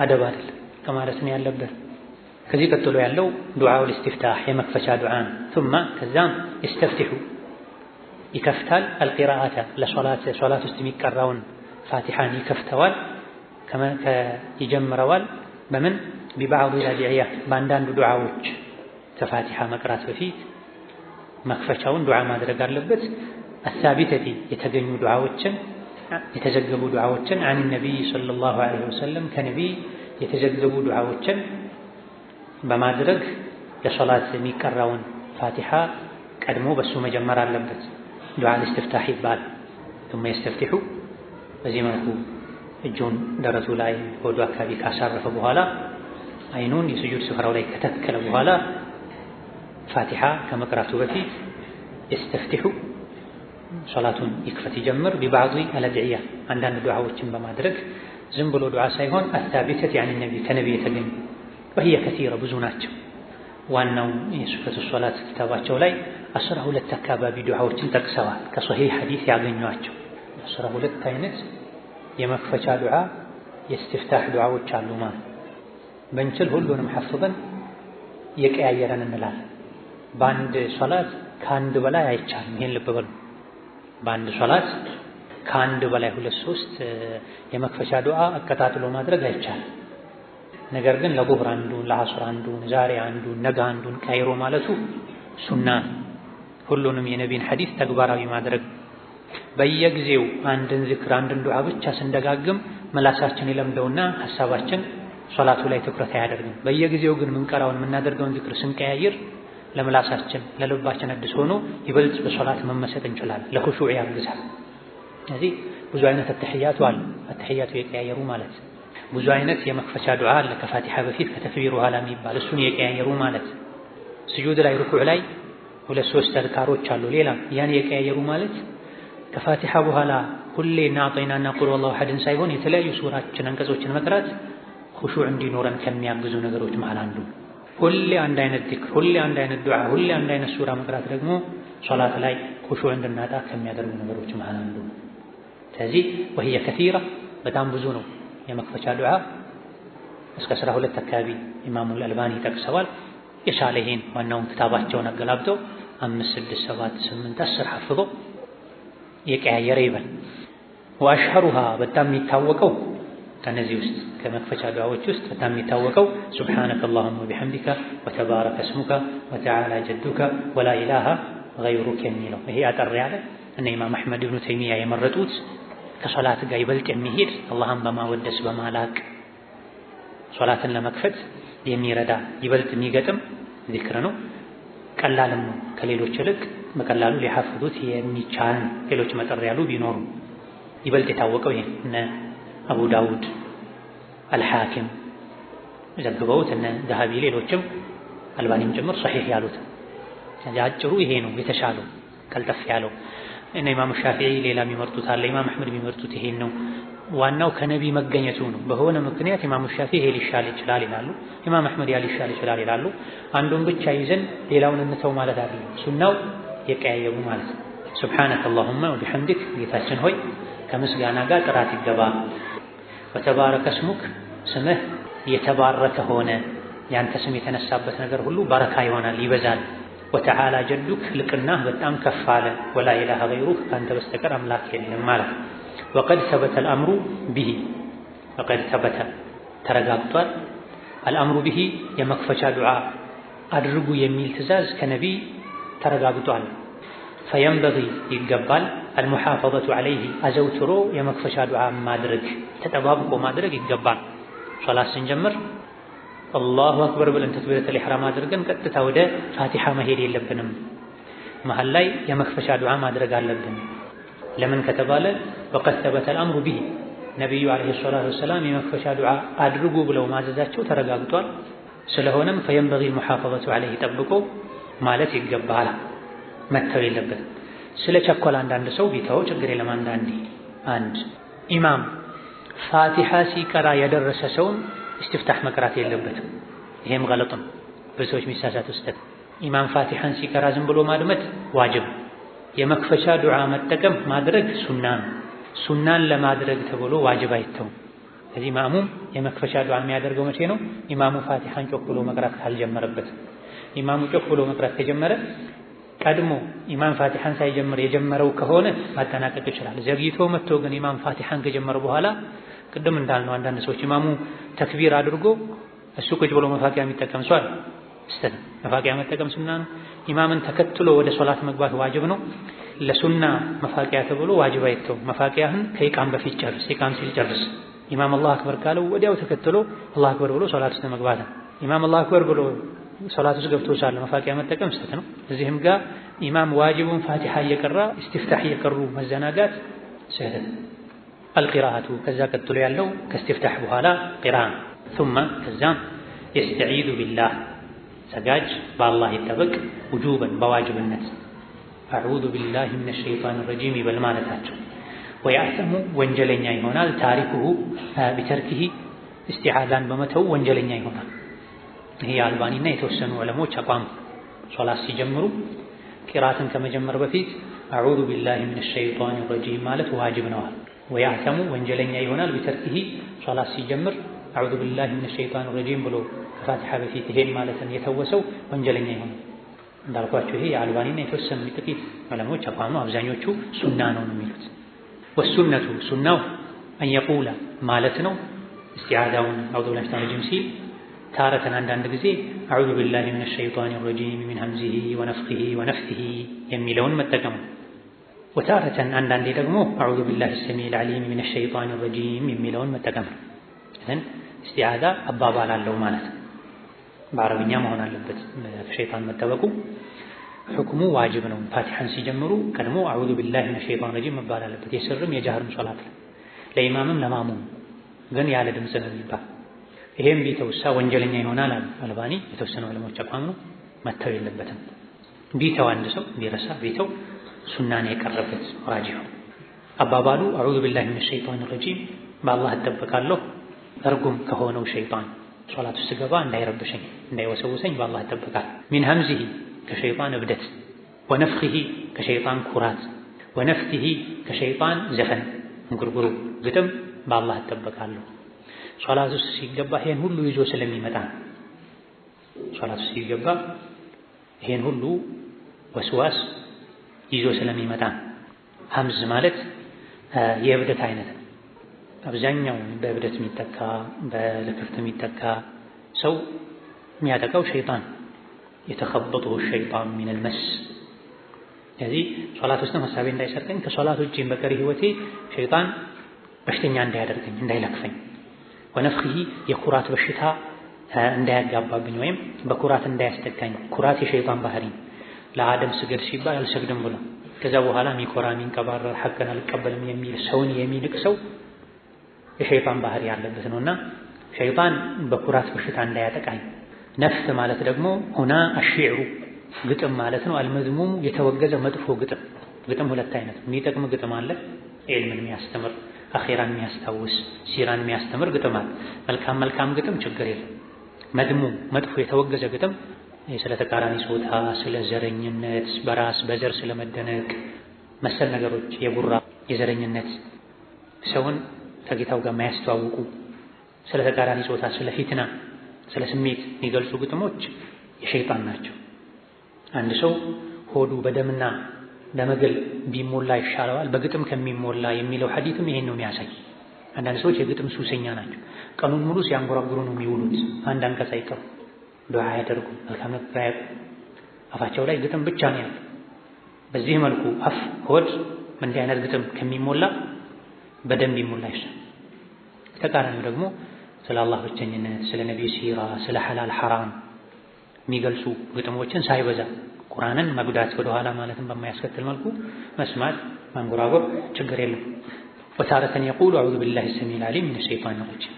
አደብ አይደል ከማለት ነው ያለበት። ከዚህ ቀጥሎ ያለው ዱዓው ኢስቲፍታህ የመክፈቻ ዱዓ ثم ከዛም ይስተፍቲሑ ይከፍታል። አልቂራአተ ለሶላት ውስጥ የሚቀራውን ፋቲሓን ይከፍተዋል ይጀምረዋል። በምን ቢባዕድ አድዕያ በአንዳንዱ ዱዓዎች ከፋቲሓ መቅራት በፊት መክፈቻውን ዱዓ ማድረግ አለበት። አሳቢተቲ የተገኙ ዱዓዎችን የተዘገቡ ዱዓዎችን عن النبي صلى الله عليه وسلم ከነቢይ የተዘገቡ ዱዓዎችን በማድረግ ለሶላት የሚቀራውን ፋቲሓ ቀድሞ በሱ መጀመር አለበት። ዱዓ ኢስቲፍታህ ይባላል። ثم يستفتح በዚህ መልኩ እጁን ደረቱ ላይ ወደ አካባቢ ካሳረፈ በኋላ አይኑን የስጁድ ስፍራው ላይ ከተከለ በኋላ ፋቲሓ ከመቅራቱ በፊት يستفتح ሶላቱን ይክፈት ይጀምር። ቢባዕድ አልአድዕያ አንዳንድ ዱዓዎችን በማድረግ ዝም ብሎ ዱዓ ሳይሆን አሳቢተት يعني النبي ከነቢይ የተገኙ وهي كثيرة ብዙ ናቸው። ዋናው የሱፈቱ ሶላት ክታባቸው ላይ 12 አካባቢ ዱዓዎችን ጠቅሰዋል። ከሶሂህ ሐዲስ ያገኟቸው 12 አይነት የመክፈቻ ዱዓ የኢስቲፍታህ ዱዓዎች አሉ ማለት በእንችል ሁሉንም ሐፍዘን የቀያየረን እንላለን። በአንድ ሶላት ከአንድ በላይ አይቻልም። ይሄን ልብ በሉ። በአንድ ሶላት ከአንድ በላይ 2-3 የመክፈቻ ዱዓ አቀጣጥሎ ማድረግ አይቻልም። ነገር ግን ለዙህር አንዱን፣ ለዐስር አንዱን፣ ዛሬ አንዱን፣ ነገ አንዱን ቀይሮ ማለቱ ሱና። ሁሉንም የነቢይን ሐዲስ ተግባራዊ ማድረግ በየጊዜው አንድን ዝክር አንድን ዱዓ ብቻ ስንደጋግም መላሳችን ይለምደውና ሐሳባችን ሶላቱ ላይ ትኩረት አያደርግም። በየጊዜው ግን ምንቀራውን የምናደርገውን ዝክር ስንቀያይር ለምላሳችን ለልባችን አዲስ ሆኖ ይበልጥ በሶላት መመሰጥ እንችላለን። ለኹሹዕ ያግዛል። ስለዚህ ብዙ አይነት አተህያቱ አሉ። አተህያቱ የቀያየሩ ማለት ብዙ አይነት የመክፈቻ ዱዓ አለ ከፋቲሓ በፊት ከተክቢር በኋላ የሚባል እሱን የቀያየሩ ማለት ስጁድ ላይ ሩኩዕ ላይ 2-3 ተዝካሮች አሉ ሌላ ያን የቀያየሩ ማለት ከፋቲሓ በኋላ ሁሌ አዕጠይናና ቁል ወላሁ አሐድን ሳይሆን የተለያዩ ሱራዎችን አንቀጾችን መቅራት ኹሹዕ እንዲኖረን ከሚያግዙ ነገሮች መሃል አንዱ ሁሌ አንድ አይነት ዚክር ሁሌ አንድ አይነት ዱዓ ሁሌ አንድ አይነት ሱራ መቅራት ደግሞ ሶላት ላይ ኹሹዕ እንድናጣ ከሚያደርጉ ነገሮች መሃል አንዱ ስለዚህ وهي كثيرة በጣም ብዙ ነው የመክፈቻ ዱዓ እስከ 12 አካባቢ ኢማሙ አልባኒ ጠቅሰዋል የሻለ ይሄን ዋናውን ክታባቸውን አገላብጠው 5 6 7 8 10 ሐፍظ የቀያየረ ይበል واشهرها በጣም የሚታወቀው ከነዚህ ውስጥ ከመክፈቻ ዱዓዎች ውስጥ በጣም የሚታወቀው سبحانك اللهم وبحمدك وتبارك اسمك وتعالى جدك ولا اله غيرك የሚለው ይሄ አጠር ያለ እነ ኢማም አህመድ ኢብኑ ተይሚያ የመረጡት ከሶላት ጋር ይበልጥ የሚሄድ አላህን በማወደስ በማላቅ ሶላትን ለመክፈት የሚረዳ ይበልጥ የሚገጥም ዚክር ነው ቀላልም ነው ከሌሎች ይልቅ በቀላሉ ሊሐፍዙት የሚቻል ሌሎች መጠር ያሉ ቢኖሩ ይበልጥ የታወቀው ይሄ እነ አቡ ዳውድ አልሐኪም ዘግበውት እነ ذهبي ሌሎችም አልባኒም ጭምር ሷሂህ ያሉት አጭሩ ይሄ ነው የተሻለው ቀልጠፍ ያለው እነ ኢማም ሻፊዒ ሌላ የሚመርጡት አለ ኢማም አህመድ የሚመርጡት ይሄን ነው ዋናው ከነቢ መገኘቱ ነው በሆነ ምክንያት ኢማም ሻፊዒ ይሄ ሊሻል ይችላል ይላሉ ኢማም አህመድ ያ ሊሻል ይችላል ይላሉ አንዱን ብቻ ይዘን ሌላውን እንተው ማለት አይደለም ሱናው የቀያየሩ ማለት ነው سبحانك اللهم وبحمدك ጌታችን ሆይ ከምስጋና ጋር ጥራት ይገባ وتبارك اسمك ስምህ የተባረከ ሆነ ያንተ ስም የተነሳበት ነገር ሁሉ በረካ ይሆናል ይበዛል وتعالى جدك ልቅና በጣም ከፍ አለ ولا اله غيرك አንተ በስተቀር አምላክ የለም ማለት وقد ثبت الامر به وقد ثبت ተረጋግጧል الامر به የመክፈቻ ዱዓ አድርጉ የሚል ትእዛዝ ከነብይ ተረጋግጧል فينبغي ይገባል المحافظة عليه አዘውትሮ የመክፈቻ ዱዓ ማድረግ ተጠባብቆ ማድረግ ይገባል ሶላት ስንጀምር አላሁ አክበር ብለን ተክቢረቱል ኢህራም አድርገን ቀጥታ ወደ ፋቲሓ መሄድ የለብንም መሃል ላይ የመክፈቻ ዱዓ ማድረግ አለብን ለምን ከተባለ وقد ثبت الامر به ነብዩ አለይሂ ሰላቱ ወሰላም የመክፈቻ ዱዓ አድርጉ ብለው ማዘዛቸው ተረጋግጧል ስለሆነም فينبغي المحافظة عليه ጠብቆ ማለት ይገባል መተው የለበትም ስለ ቸኮል አንዳንድ ሰው ቢተው ችግር የለም አንድ ኢማም ፋቲሓ ሲቀራ የደረሰ ሰው استفتاح መቅራት የለበትም ይሄም غلط ነው ብዙዎች የሚሳሳቱ ስህተት ኢማም ፋቲሓን ሲቀራ ዝም ብሎ ማድመጥ ዋጅብ የመክፈቻ ዱዓ መጠቀም ማድረግ ሱናን ለማድረግ ተብሎ ዋጅብ አይተውም ስለዚህ ማሙም የመክፈቻ ዱዓ የሚያደርገው መቼ ነው ኢማሙ ፋቲሓን ጮክ ብሎ መቅራት ካልጀመረበት ኢማሙ ጮክ ብሎ መቅራት ከጀመረ ቀድሞ ኢማም ፋቲሓን ሳይጀምር የጀመረው ከሆነ ማጠናቀቅ ይችላል ዘግይቶ መጥቶ ግን ኢማም ፋቲሓን ከጀመረ በኋላ ቅድም እንዳልነው አንዳንድ ሰዎች ኢማሙ ተክቢር አድርጎ እሱ ቁጭ ብሎ መፋቂያ የሚጠቀም ሰው አለ ስተት መፋቂያ መጠቀም ሱና ነው ኢማምን ተከትሎ ወደ ሶላት መግባት ዋጅብ ነው ለሱና መፋቂያ ተብሎ ዋጅብ አይተው መፋቂያህን ከኢቃም በፊት ጨርስ ኢቃም ሲል ጨርስ ኢማም አላሁ አክበር ካለው ወዲያው ተከትሎ አላሁ አክበር ብሎ ሶላት ውስጥ መግባት ኢማም አላሁ አክበር ብሎ ሶላት ውስጥ ገብቶ ሳለ መፋቂያ መጠቀም ስተት ነው እዚህም ጋር ኢማም ዋጅቡን ፋቲሓ እየቀራ ኢስቲፍታህ እየቀሩ መዘናጋት ስህተት القراءة كذا قتل ያለው ከእስቲፍታህ በኋላ ቂራአ ثم ከዛም يستعيذ بالله ሰጋጅ በአላህ ይጠበቅ ውጁበን በዋጅብነት أعوذ بالله من الشيطان الرجيم በልማለታቸው ويعتم ወንጀለኛ ይሆናል ታሪኩሁ بتركه استعاذان በመተው ወንጀለኛ ይሆናል ይሄ አልባኒና የተወሰኑ ዑለሞች አቋም ሶላት ሲጀምሩ ቂራአትን ከመጀመር በፊት أعوذ بالله من الشيطان الرجيم ማለት ዋጅብ ነው ወያተሙ ወንጀለኛ ይሆናል ቢተርኪሂ ሶላት ሲጀምር أعوذ بالله من الشيطان الرجيم ብሎ ከፋቲሓ በፊት ይሄን ማለትን የተወሰው ወንጀለኛ ይሆናል እንዳልኳችሁ ይሄ የአልባኒና የተወሰኑ ጥቂት ዑለሞች አቋም ነው አብዛኞቹ ሱና ነው የሚሉት ወሱነቱ ሱናው أن يقول ማለት ነው استعاذውን أعوذ بالله من الشيطان الرجيم ሲል ታረተን አንዳንድ ጊዜ أعوذ بالله من الشيطان الرجيم من همزه ونفخه ونفثه የሚለውን መጠቀም ወታረተን አንዳንዴ ደግሞ أعوذ بالله السميع العليم من الشيطان الرجيم የሚለውን መጠቀም እን استعاذ አባባል አለው ማለት በአረብኛ መሆን አለበት ከሸይጣን መጠበቁ ሁክሙ ዋጅብ ነው ፋቲሓን ሲጀምሩ ቀድሞ أعوذ بالله من الشيطان الرجيم መባል አለበት የስርም የጃህርም ሶላት ለኢማምም ለማሙም ግን ያለ ድምፅ ነው የሚባል። ይሄም ቢተውሳ ወንጀለኛ ይሆናል አሉ አልባኒ። የተወሰኑ ዕለሞች አቋም ነው መተው የለበትም። ቢተው አንድ ሰው ቢረሳ ቢተው ሱናን የቀረበት ራጂሁ አባባሉ አዑዙ ቢላሂ ሚነ ሸይጣን ረጂም በአላህ እጠበቃለሁ እርጉም ከሆነው ሸይጣን ሶላት ውስጥ ገባ እንዳይረብሸኝ እንዳይወሰውሰኝ በአላህ እጠበቃለሁ። ሚን ሀምዚሂ ከሸይጣን እብደት፣ ወነፍኺሂ ከሸይጣን ኩራት፣ ወነፍቲሂ ከሸይጣን ዘፈን እንጉርጉሩ ግጥም በአላህ እጠበቃለሁ። ሶላት ውስጥ ሲገባ ይሄን ሁሉ ይዞ ስለሚመጣ ሶላት ውስጥ ሲገባ ይሄን ሁሉ ወስዋስ ይዞ ስለሚመጣ ሀምዝ ማለት የእብደት አይነት ነው። አብዛኛው በእብደት የሚጠቃ በልክፍት የሚጠቃ ሰው የሚያጠቃው ሸይጣን የተኸበጠው ሸይጣን ሚነል መስ። ስለዚህ ሶላት ውስጥ ሐሳቤ እንዳይሰርቀኝ ከሶላት ውጪ በቀሪ ህይወቴ ሸይጣን በሽተኛ እንዳያደርገኝ እንዳይለክፈኝ፣ ወነፍኺሂ የኩራት በሽታ እንዳያጋባብኝ ወይም በኩራት እንዳያስጠቃኝ። ኩራት የሸይጣን ባህሪ ለአደም ስገድ ሲባል አልሰግድም ብሎ ከዛ በኋላ የሚኮራ የሚንቀባረር ሐቅን አልቀበልም የሚል ሰውን የሚንቅ ሰው የሸይጣን ባህሪ ያለበት ነውና ሸይጣን በኩራት በሽታ እንዳያጠቃኝ። ነፍስ ማለት ደግሞ ሁና አሽዕሩ ግጥም ማለት ነው። አልመዝሙሙ የተወገዘ መጥፎ ግጥም። ግጥም ሁለት አይነት የሚጠቅም ግጥም አለ፣ ዒልምን የሚያስተምር አኺራን የሚያስታውስ ሲራን የሚያስተምር ግጥም አለ። መልካም ግጥም ችግር የለም። መዝሙም መጥፎ የተወገዘ ግጥም ስለ ተቃራኒ ጾታ፣ ስለ ዘረኝነት፣ በራስ በዘር ስለመደነቅ መሰል ነገሮች፣ የጉራ የዘረኝነት ሰውን ከጌታው ጋር የማያስተዋውቁ ስለ ተቃራኒ ጾታ፣ ስለ ፊትና፣ ስለ ስሜት የሚገልጹ ግጥሞች የሸይጣን ናቸው። አንድ ሰው ሆዱ በደምና በመግል ቢሞላ ይሻለዋል በግጥም ከሚሞላ የሚለው ሐዲትም ይሄን ነው የሚያሳይ። አንዳንድ ሰዎች የግጥም ሱሰኛ ናቸው። ቀኑን ሙሉ ሲያንጎራጉሩ ነው የሚውሉት። አንድ አንቀጽ አይቀሩ፣ ዱዓ ያደርጉ፣ መልካም ነገር ያደርጉ፣ አፋቸው ላይ ግጥም ብቻ ነው ያለው። በዚህ መልኩ አፍ ሆድ እንዲህ አይነት ግጥም ከሚሞላ በደም ቢሞላ ይሻላል። ተቃራኒው ደግሞ ስለ አላህ ብቸኝነት፣ ስለ ነብዩ ሲራ፣ ስለ ሐላል ሐራም የሚገልጹ ግጥሞችን ሳይበዛ ቁርአንን መጉዳት ወደኋላ ማለትም በማያስከትል መልኩ መስማት ማንጎራጎር ችግር የለም። ወታረተን የቁሉ አዑዙ ቢላሂ ሰሚል ዓሊም ሚነ ሸይጣን ረጂም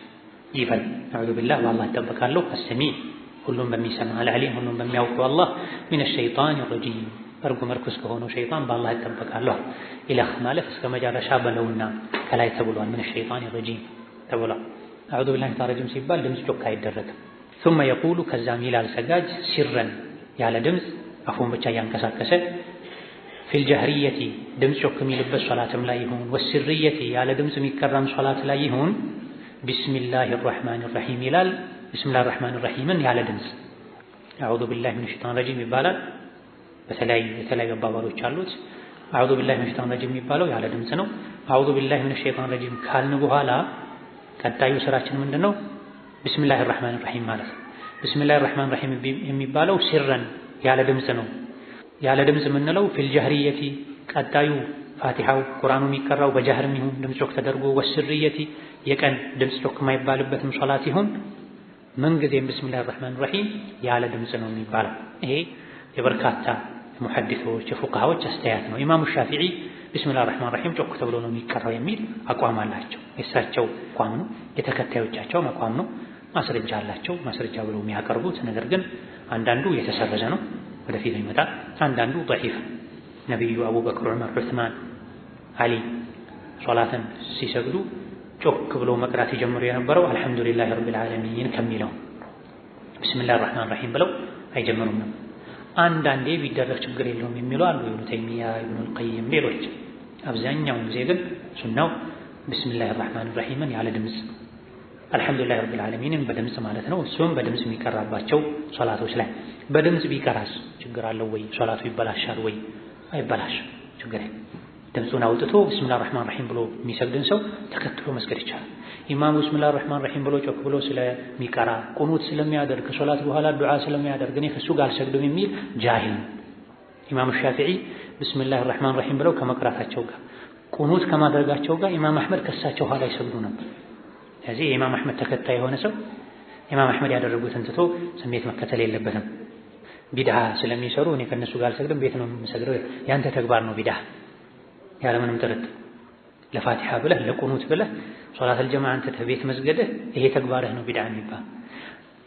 ይበል። አዑዙ ቢላህ በአላህ እጠበቃለሁ፣ አሰሚዕ ሁሉም በሚሰማ አልዓሊም ሁሉም በሚያውቀው አላህ ሚነ ሸይጣን ረጂም እርጉም እርኩስ ከሆነው ሸይጣን በአላህ እጠበቃለሁ። ኢላህ ማለት እስከ መጨረሻ በለውና ከላይ ተብሏል። ሚነ ሸይጣን ረጂም ተብሏል። አዑዙ ቢላሂ ረጂም ሲባል ድምፅ ጮክ አይደረግም። ثم يقول ከዛም ይላል ሰጋጅ ሲረን ያለ ድምፅ አፉን ብቻ እያንቀሳቀሰ ፊል ጀህሪየቲ ድምፅ ጮክ የሚልበት ሶላትም ላይ ይሁን ወስርየቲ ያለ ድምፅ የሚቀራም ሶላት ላይ ይሁን ቢስሚላሂ ረሕማኒ ረሒም ይላል። ቢስሚላሂ ረሕማኒ ረሒምን ያለ ድምፅ አዑዙ ቢላሂ ሚነ ሸይጣን ረጂም ይባላል። የተለያዩ አባባሎች አሉት። አዑዙ ቢላሂ ሚነ ሸይጣን ረጂም የሚባለው ያለ ድምፅ ነው። አዑዙ ቢላሂ ሚነ ሸይጣን ረጂም ካልን በኋላ ቀጣዩ ስራችን ምንድነው? ቢስሚላሂ ረሕማኒ ረሒም ማለት ነው። ቢስሚላሂ ረሕማኒ ረሒም የሚባለው ሲረን ያለ ድምፅ ነው። ያለ ድምፅ የምንለው ፊል ጀህሪየቲ ቀጣዩ ፋቲሓው ቁርአኑ የሚቀራው በጀህርም ይሁን ድምፅ ጮክ ተደርጎ ወስርየቲ የቀን ድምፅ ጮክ የማይባልበትም ሶላት ይሁን ምንጊዜም ቢስሚላሂ ረሕማኒ ረሒም ያለ ድምፅ ነው የሚባለው። ይሄ የበርካታ ሙሐዲሶች የፉቃሃዎች አስተያየት ነው። ኢማሙ ሻፊዒ ቢስሚላሂ ረሕማኒ ረሒም ጮክ ተብሎ ነው የሚቀራው የሚል አቋም አላቸው። የእሳቸው አቋም ነው፣ የተከታዮቻቸውም አቋም ነው። ማስረጃ አላቸው፣ ማስረጃ ብለው የሚያቀርቡት ነገር ግን አንዳንዱ የተሰረዘ ነው፣ ወደፊት ይመጣል። አንዳንዱ ضعيف ነብዩ አቡበክር፣ ዑመር፣ ዑስማን፣ አሊ ሶላትን ሲሰግዱ ጮክ ብሎ መቅራት ይጀምሩ የነበረው አልሐምዱሊላሂ ረቢል ዓለሚን ከሚለው ቢስሚላሂ ረሕማኒ ረሒም ብለው አይጀምሩም ነው። አንዳንዴ ቢደረግ ችግር የለውም የሚሉ አሉ፣ ኢብኑ ተይሚያ፣ ኢብኑል ቀይም፣ ሌሎች። አብዛኛውን ጊዜ ግን ሱናው ቢስሚላሂ ረሕማኒ ረሒምን ያለ ድምፅ አልሐምዱሊላሂ ረቢል ዓለሚንን በድምፅ ማለት ነው። እሱም በድምፅ የሚቀራባቸው ሶላቶች ላይ በድምፅ ቢቀራስ ችግር አለው ወይ? ሶላቱ ይበላሻል ወይ? አይበላሽም፣ ችግር የለም። ድምፁን አውጥቶ ቢስሚላሂ ረሕማኒ ረሒም ብሎ የሚሰግድን ሰው ተከትሎ መስገድ ይቻላል። ኢማሙ ቢስሚላሂ ረሕማኒ ረሒም ብሎ ጮክ ብሎ ስለሚቀራ ቁኑት ስለሚያደርግ ከሶላት በኋላ ዱዓ ስለሚያደርግ እኔ ከሱ ጋር አልሰግድም የሚል ጃሂል ነው። ኢማሙ ሻፊዒ ቢስሚላሂ ረሕማኒ ረሒም ብለው ከመቅራታቸው ጋር ቁኑት ከማድረጋቸው ጋር ኢማም አሕመድ ከሳቸው ኋላ ይሰግዱ ነበር። ስለዚህ የኢማም አሕመድ ተከታይ የሆነ ሰው ኢማም አሕመድ ያደረጉትን ትቶ ስሜት መከተል የለበትም። ቢድዓ ስለሚሰሩ እኔ ከነሱ ጋር አልሰግድም ቤት ነው የምሰግደው፣ ያንተ ተግባር ነው ቢድዓ ያለምንም ጥርጥር። ለፋቲሃ ብለህ ለቁኑት ብለህ ሶላተል ጀማዓን ትተህ ቤት መስገድህ ይሄ ተግባርህ ነው ቢድዓ የሚባል።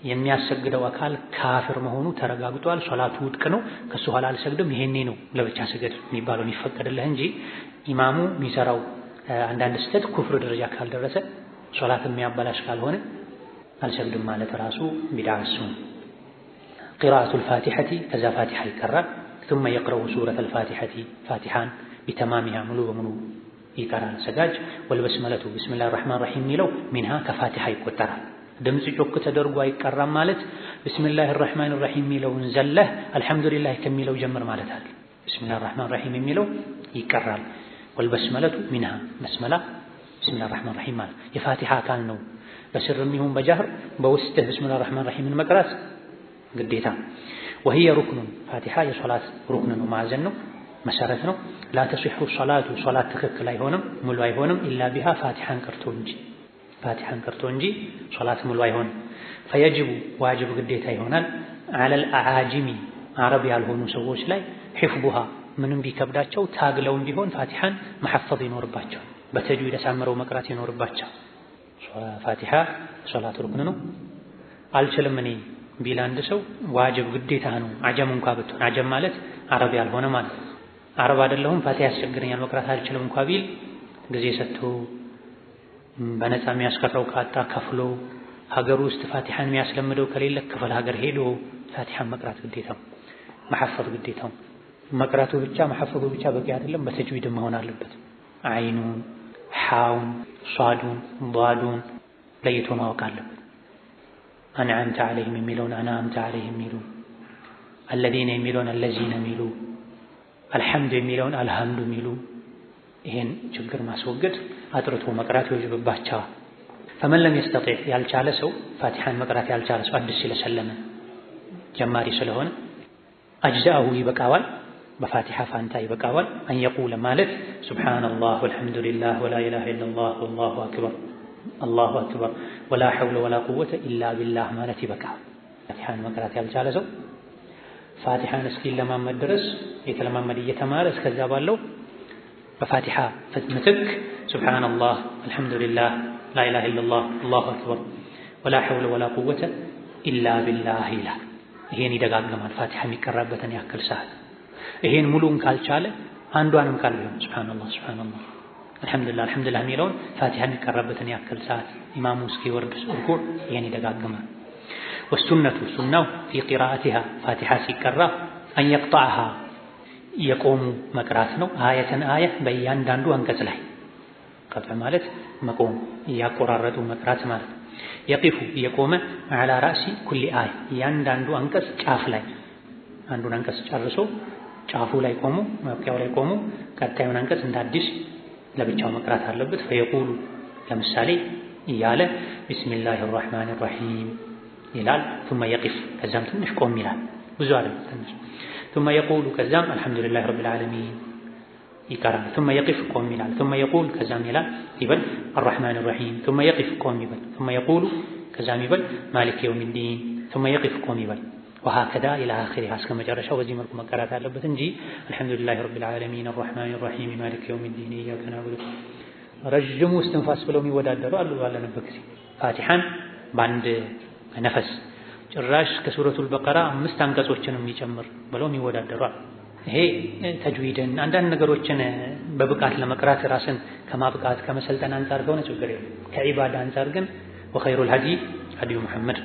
የሚያሰግደው አካል ካፍር መሆኑ ተረጋግጧል፣ ሶላቱ ውድቅ ነው፣ ከሱ ኋላ አልሰግድም ይሄኔ ነው ለብቻ ስገድ የሚባለው የሚፈቀድልህ እንጂ ኢማሙ የሚሰራው አንዳንድ ስህተት ኩፍር ደረጃ ካልደረሰ ሶላት የሚያበላሽ ካልሆነ አልሰግድም ማለት ራሱ ቢድዓ ነው። ቂራአቱል ፋቲሐቲ ከዛ ፋቲሐ ይቀራል። ثم يقرأ سورة الفاتحة فاتحان بتمامها ሙሉ በሙሉ ይቀራል ሰጋጅ። ወልበስመለቱ ቢስሚላሂር ረህማኒር ረሂም የሚለው ሚንሃ ከፋቲሐ ይቆጠራል። ድምጽ ጮክ ተደርጎ አይቀራም ማለት ቢስሚላሂር ረህማኒር ረሂም የሚለውን ዘለህ አልሐምዱሊላህ ከሚለው ጀምር ማለት አይደል። ቢስሚላሂር ረህማኒር ረሂም የሚለው ይቀራል። ወልበስመለቱ ሚንሃ በስመላ ቢስሚላሂር ረህማኒር ረሂም ማለት የፋቲሐ አካል ነው። በስርም ይሁን በጃህር በውስጥህ ቢስሚላሂር ረህማኒር ረሂምን መቅራት ግዴታ። وهي ركن ፋቲሐ የሶላት ሩክን ነው፣ ማዕዘን ነው፣ መሰረት ነው። ላ ተሲሑ ሶላቱ ሶላት ትክክል አይሆንም ሙሉ አይሆንም ኢላ ቢሃ ፋቲሐን ቀርቶ እንጂ ሶላት ሙሉ አይሆንም። ፈየጅቡ ዋጅብ ግዴታ ይሆናል ዐለል አዓጂሚ አረብ ያልሆኑ ሰዎች ላይ ሒፍዙሃ ምንም ቢከብዳቸው ታግለውም ቢሆን ፋቲሐን መሐፈዝ ይኖርባቸዋል፣ በተጅዊድ አሳምረው መቅራት ይኖርባቸው። ፋቲሐ ሶላት ሩክን ነው። አልችልም እኔ ቢል አንድ ሰው ዋጅብ ግዴታ ነው። አጀም እንኳ ብትሆን አጀም ማለት አረብ ያልሆነ ማለት ነው። አረብ አይደለሁም ፋቲሐ ያስቸግረኛል መቅራት አልችልም እንኳ ቢል ጊዜ ሰጥቶ በነፃ የሚያስቀረው ካጣ ከፍሎ ሀገር ውስጥ ፋቲሐን የሚያስለምደው ከሌለ ክፍለ ሀገር ሄዶ ፋቲሐን መቅራት ግዴታው፣ መሐፈዝ ግዴታው። መቅራቱ ብቻ መሐፈዙ ብቻ በቂ አይደለም፣ በተጅዊድ መሆን አለበት። አይኑን፣ ሓውን፣ ሷዱን፣ ዷዱን ለይቶ ማወቅ አለበት። አንዓምተ ዐለይሂም የሚለውን አንዓምተ ዐለይሂም የሚሉ፣ አለዚነ የሚለውን አለዚነ የሚሉ፣ አልሐምዱ የሚለውን አልሐምዱ የሚሉ ይሄን ችግር ማስወገድ አጥርቶ መቅራት ይወጅብባቸዋል። ፈመን ለም የስተጢዕ ያልቻለ ሰው ፋቲሐን መቅራት ያልቻለ ሰው አዲስ ስለሰለመ ጀማሪ ስለሆነ አጅዛሁ ይበቃዋል፣ በፋቲሐ ፋንታ ይበቃዋል። አን የቁለ ማለት ሱብሓነላህ ወልሐምዱሊላህ ወላ ኢላሃ ኢለላህ ወላሁ አክበር አላሁ አክበር ወላ ሐውለ ወላ ቁወተ ኢላ ቢላህ ማለት ይበቃል። ፋቲሐን መቅራት ያልቻለ ሰው ፋቲሐን እስኪለማመድ ድረስ የተለማመድ እየተማረ እስከዛ ባለው በፋቲሐ ምትክ ሱብሓነላህ አልሐምዱሊላህ ላ ኢላሃ ኢለላህ አላሁ አክበር ወላ ሐውለ ወላ ቁወተ ኢላ ቢላህ ይላል። ይሄን ይደጋግማል ፋቲሐ የሚቀራበትን ያክል ሰዓት። ይሄን ሙሉን ካልቻለ አንዷንም ቃል ቢሆን ሱብሓነላህ ሱብሓነላህ አልሐምዱሊላህ አልሐምዱሊላህ የሚለውን ፋቲሐ የሚቀራበትን ያክል ሰዓት ኢማሙ እስኪወርድ ሩኩዕ ይሄን ይደጋግማል። ወሱነቱ ሱናው ፊ ቂራአቲሃ ፋቲሐ ሲቀራ አን የቅጠዐሃ የቆሙ መቅራት ነው። አየተን አየ በእያንዳንዱ አንቀጽ ላይ ቀጥዕ ማለት መቆም እያቆራረጡ መቅራት ማለት ነው። የቂፉ የቆመ ዐላ ራእሲ ኩሊ አየ እያንዳንዱ አንቀጽ ጫፍ ላይ አንዱን አንቀጽ ጨርሶ ጫፉ ላይ ቆሙ መብቂያው ላይ ቆሙ ቀጣዩን አንቀጽ እንደ አዲስ ለብቻው መቅራት አለበት። ፈየቁሉ ለምሳሌ እያለ ቢስሚላሂር ረህማኒር ረሂም ይላል። ثم يقف ከዛም ትንሽ ቆም ይላል፣ ብዙ አይደለም ትንሽ። ثم يقول ከዛም አልሐምዱሊላሂ ረቢል ዓለሚን ይቀራል። ثم يقف ቆም ይላል። ثم يقول ከዛም ይላል ይበል الرحمن الرحيم ثم يقف ቆም ይበል። ثم يقول ከዛም ይበል ማሊክ የውሚዲን ثم يقف ቆም ይበል። وهكذا الى اخره እስከ መጨረሻው በዚህ መልኩ መቀራት አለበት እንጂ አልሐምዱሊላሂ ረቢል ዓለሚን الرحمن الرحيم ማሊክ የውሚዲን ኢያከ ነዕቡዱ ረጅሙ እስትንፋስ ብለው የሚወዳደሩ አሉ። ባለንበት ጊዜ ፋቲሐን በአንድ ነፈስ ጭራሽ ከሱረቱል በቀራ 5 አንቀጾችን የሚጨምር ብለው የሚወዳደሩ አሉ። ይሄ ተጅዊድን አንዳንድ ነገሮችን በብቃት ለመቅራት ራስን ከማብቃት ከመሰልጠን አንፃር ከሆነ ችግር የለም። ከዒባዳ አንፃር ግን ወኸይሩል ሀዲ ሀዲዩ ሙሐመድ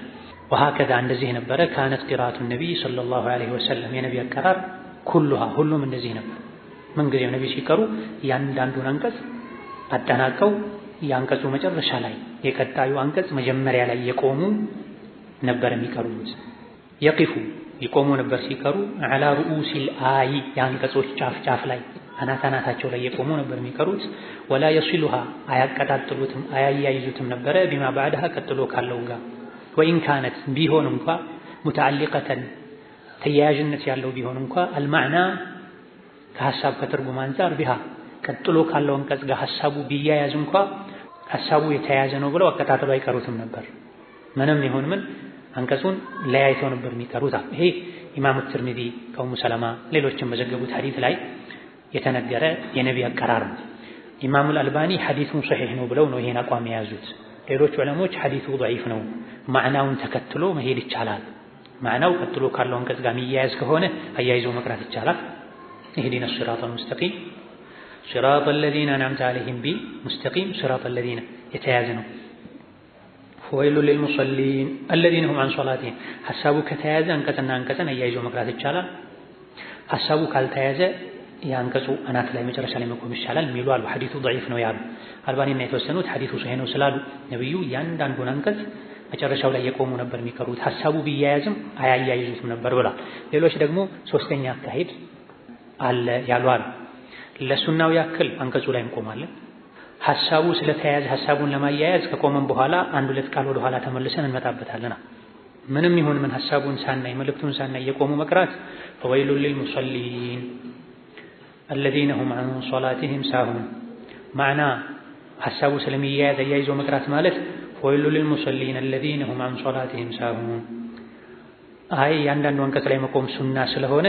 ወሀከዛ እንደዚህ ነበረ። ካነት ቂራአቱ ነቢይ ሰለላሁ ዐለይሂ ወሰለም የነቢ አቀራር ኩሉሃ ሁሉም እንደዚህ ነበር። ምንጊዜም ነቢ ሲቀሩ ያንዳንዱን አንቀጽ አጠናቀው የአንቀጹ መጨረሻ ላይ የቀጣዩ አንቀጽ መጀመሪያ ላይ የቆሙ ነበር የሚቀሩት። የቂፉ ይቆሙ ነበር ሲቀሩ ዐላ ሩኡሲል አይ የአንቀጾች ጫፍ ጫፍ ላይ አናታቸው ላይ የቆሙ ነበር የሚቀሩት። ወላ የሲሉሃ አያቀጣጥሉትም አያያይዙትም ነበረ ቢማ ባዕድሃ ቀጥሎ ካለው ጋር ወኢን ካነት ቢሆን እንኳ ሙተዓሊቀተን ተያያዥነት ያለው ቢሆን እንኳ አልማዕና ከሐሳብ ከትርጉም አንፃር ቢሃ ቀጥሎ ካለው አንቀጽ ጋር ሐሳቡ ቢያያዝ እንኳ ሐሳቡ የተያያዘ ነው ብለው አቀጣጥለው አይቀሩትም ነበር። ምንም ይሁን ምን አንቀጹን ለያይተው ነበር የሚቀሩት። ይሄ ኢማሙ ትርሚዚ ከኡሙ ሰለማ ሌሎችም በዘገቡት ሐዲስ ላይ የተነገረ የነቢ አቀራር ነው። ኢማሙል አልባኒ ሐዲሱን ሶሒህ ነው ብለው ነው ይሄን አቋም የያዙት። ሌሎች ዑለሞች ሐዲሱ ضعيف ነው፣ ማዕናውን ተከትሎ መሄድ ይቻላል። ማዕናው ቀጥሎ ካለው አንቀጽ ጋር የሚያያዝ ከሆነ አያይዞ መቅራት ይቻላል። ኢህዲነ ሲራጠል ሙስተቂም ሲራጠል ለዚነ አንዐምተ ዐለይሂም ቢል ሙስተቂም ሲራጠል ለዚነ የተያያዘ ነው። ወይሉል ሊልሙሰሊን አለዚነ ሁም ዐን ሶላቲሂም ሐሳቡ ከተያያዘ አንቀጽና አንቀጽን አያይዞ መቅራት ይቻላል። ሐሳቡ ካልተያያዘ የአንቀጹ አናት ላይ መጨረሻ ላይ መቆም ይቻላል የሚሉ አሉ። ሐዲሱ ضعيف ነው ያሉ አልባኒና የተወሰኑት ሐዲሱ ሶሒህ ነው ስላሉ ነብዩ ያንዳንዱን አንቀጽ መጨረሻው ላይ የቆሙ ነበር የሚቀሩት፣ ሐሳቡ ቢያያዝም አያያይዙትም ነበር ብላ። ሌሎች ደግሞ ሶስተኛ አካሄድ አለ ያሉ አሉ። ለሱናው ያክል አንቀጹ ላይ እንቆማለን። ሐሳቡ ስለተያያዘ ሐሳቡን ለማያያዝ ከቆመን በኋላ አንድ ሁለት ቃል ወደ ኋላ ተመልሰን እንመጣበታለን። ምንም ይሁን ምን ሐሳቡን ሳናይ መልእክቱን ሳናይ የቆሙ መቅራት ፈወይሉል ሊልሙሰሊን الذين هم عن صلاتهم ساهون معنى ሐሳቡ ስለሚያያዝ አያይዞ መቅራት ማለት ወይሉ للمصلين الذين هم عن صلاتهم ساهون አይ ያንዳንዱ አንቀጽ ላይ መቆም ሱና ስለሆነ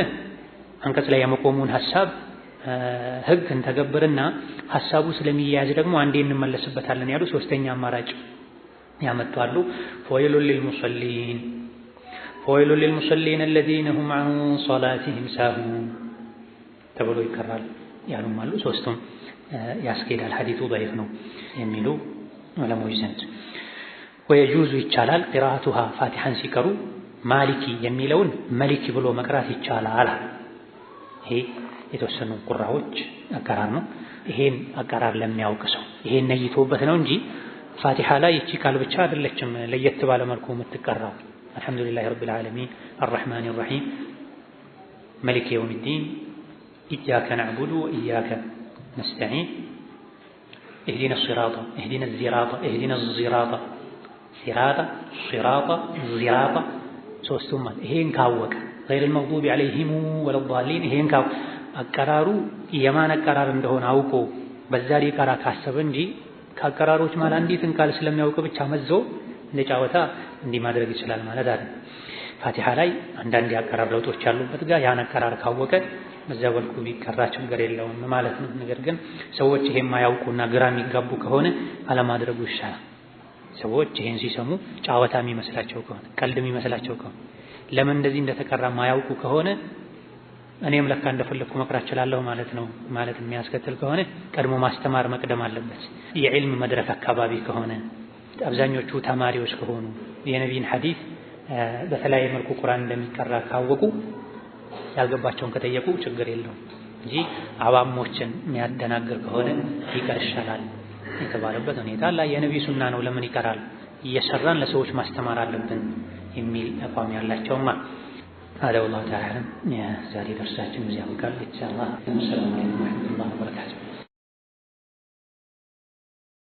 አንቀጽ ላይ የመቆሙን ሐሳብ ህግ እንተገብርና ሐሳቡ ስለሚያያዝ ደግሞ አንዴ እንመለስበታለን ያሉ ሶስተኛ አማራጭ ያመጣሉ። ወይሉ للمصلين الذين هم عن صلاتهم ساهون ተብሎ ይቀራል ያሉም አሉ። ሶስቱም ያስኬዳል ሐዲሱ ضعيف ነው የሚሉ ዑለሞች ዘንድ። ወየጁዙ ይቻላል ቂራአቱሃ ፋቲሐን ሲቀሩ ማሊኪ የሚለውን መሊኪ ብሎ መቅራት ይቻላል። ይሄ የተወሰኑ ቁራዎች አቀራር ነው። ይሄን አቀራር ለሚያውቅ ሰው ይሄን ነይቶበት ነው እንጂ ፋቲሐ ላይ እቺ ቃል ብቻ አይደለችም ለየት ባለ መልኩ የምትቀራው። አልሐምዱሊላሂ ረቢል ዓለሚን አርረሕማኒር ረሒም ማሊኪ የውሚዲን ኢያከ ነዕቡዱ ወኢያከ ነስተዒን ኢህዲነ ሲራጠ ኢህዲነ ዚራጠ ኢህዲነ ዚራጠ ሲራጠ ሲራጠ ዚራጠ ሶስቱም ይሄን ካወቀ ገይረል መግዱቢ ዐለይሂም ወለዷሊን ይሄን አቀራሩ የማን አቀራር እንደሆነ አውቆ በዛ ሊቀራ ካሰበ እንጂ ከአቀራሮች ማለት አንዲትን ቃል ስለሚያውቅ ብቻ መዞ እንደ ጫወታ እንዲህ ማድረግ ይችላል ማለት አይደለም። ፋቲሐ ላይ አንዳንድ የአቀራር ለውጦች ያሉበት ጋር ያን አቀራር ካወቀ በዛ መልኩ ቢቀራ ችግር የለውም ማለት ነው። ነገር ግን ሰዎች ይሄን ማያውቁና ግራ የሚጋቡ ከሆነ አለማድረጉ ይሻላል። ሰዎች ይሄን ሲሰሙ ጫወታ የሚመስላቸው ከሆነ ቀልድ የሚመስላቸው ከሆነ ለምን እንደዚህ እንደተቀራ ማያውቁ ከሆነ እኔም ለካ እንደፈለኩ መቅራት እችላለሁ ማለት ነው ማለት የሚያስከትል ከሆነ ቀድሞ ማስተማር መቅደም አለበት። የዕልም መድረክ አካባቢ ከሆነ አብዛኞቹ ተማሪዎች ከሆኑ የነቢይን ሐዲስ በተለያየ መልኩ ቁርአን እንደሚቀራ ካወቁ ያልገባቸውን ከጠየቁ ችግር የለውም እንጂ አዋሞችን የሚያደናግር ከሆነ ይቀር ይሻላል የተባለበት ሁኔታ ላይ የነቢይ ሱና ነው ለምን ይቀራል እየሰራን ለሰዎች ማስተማር አለብን የሚል አቋም ያላቸውማ هذا والله تعالى يا زاري درساتنا وزي ما قال إن شاء الله السلام عليكم ورحمة الله وبركاته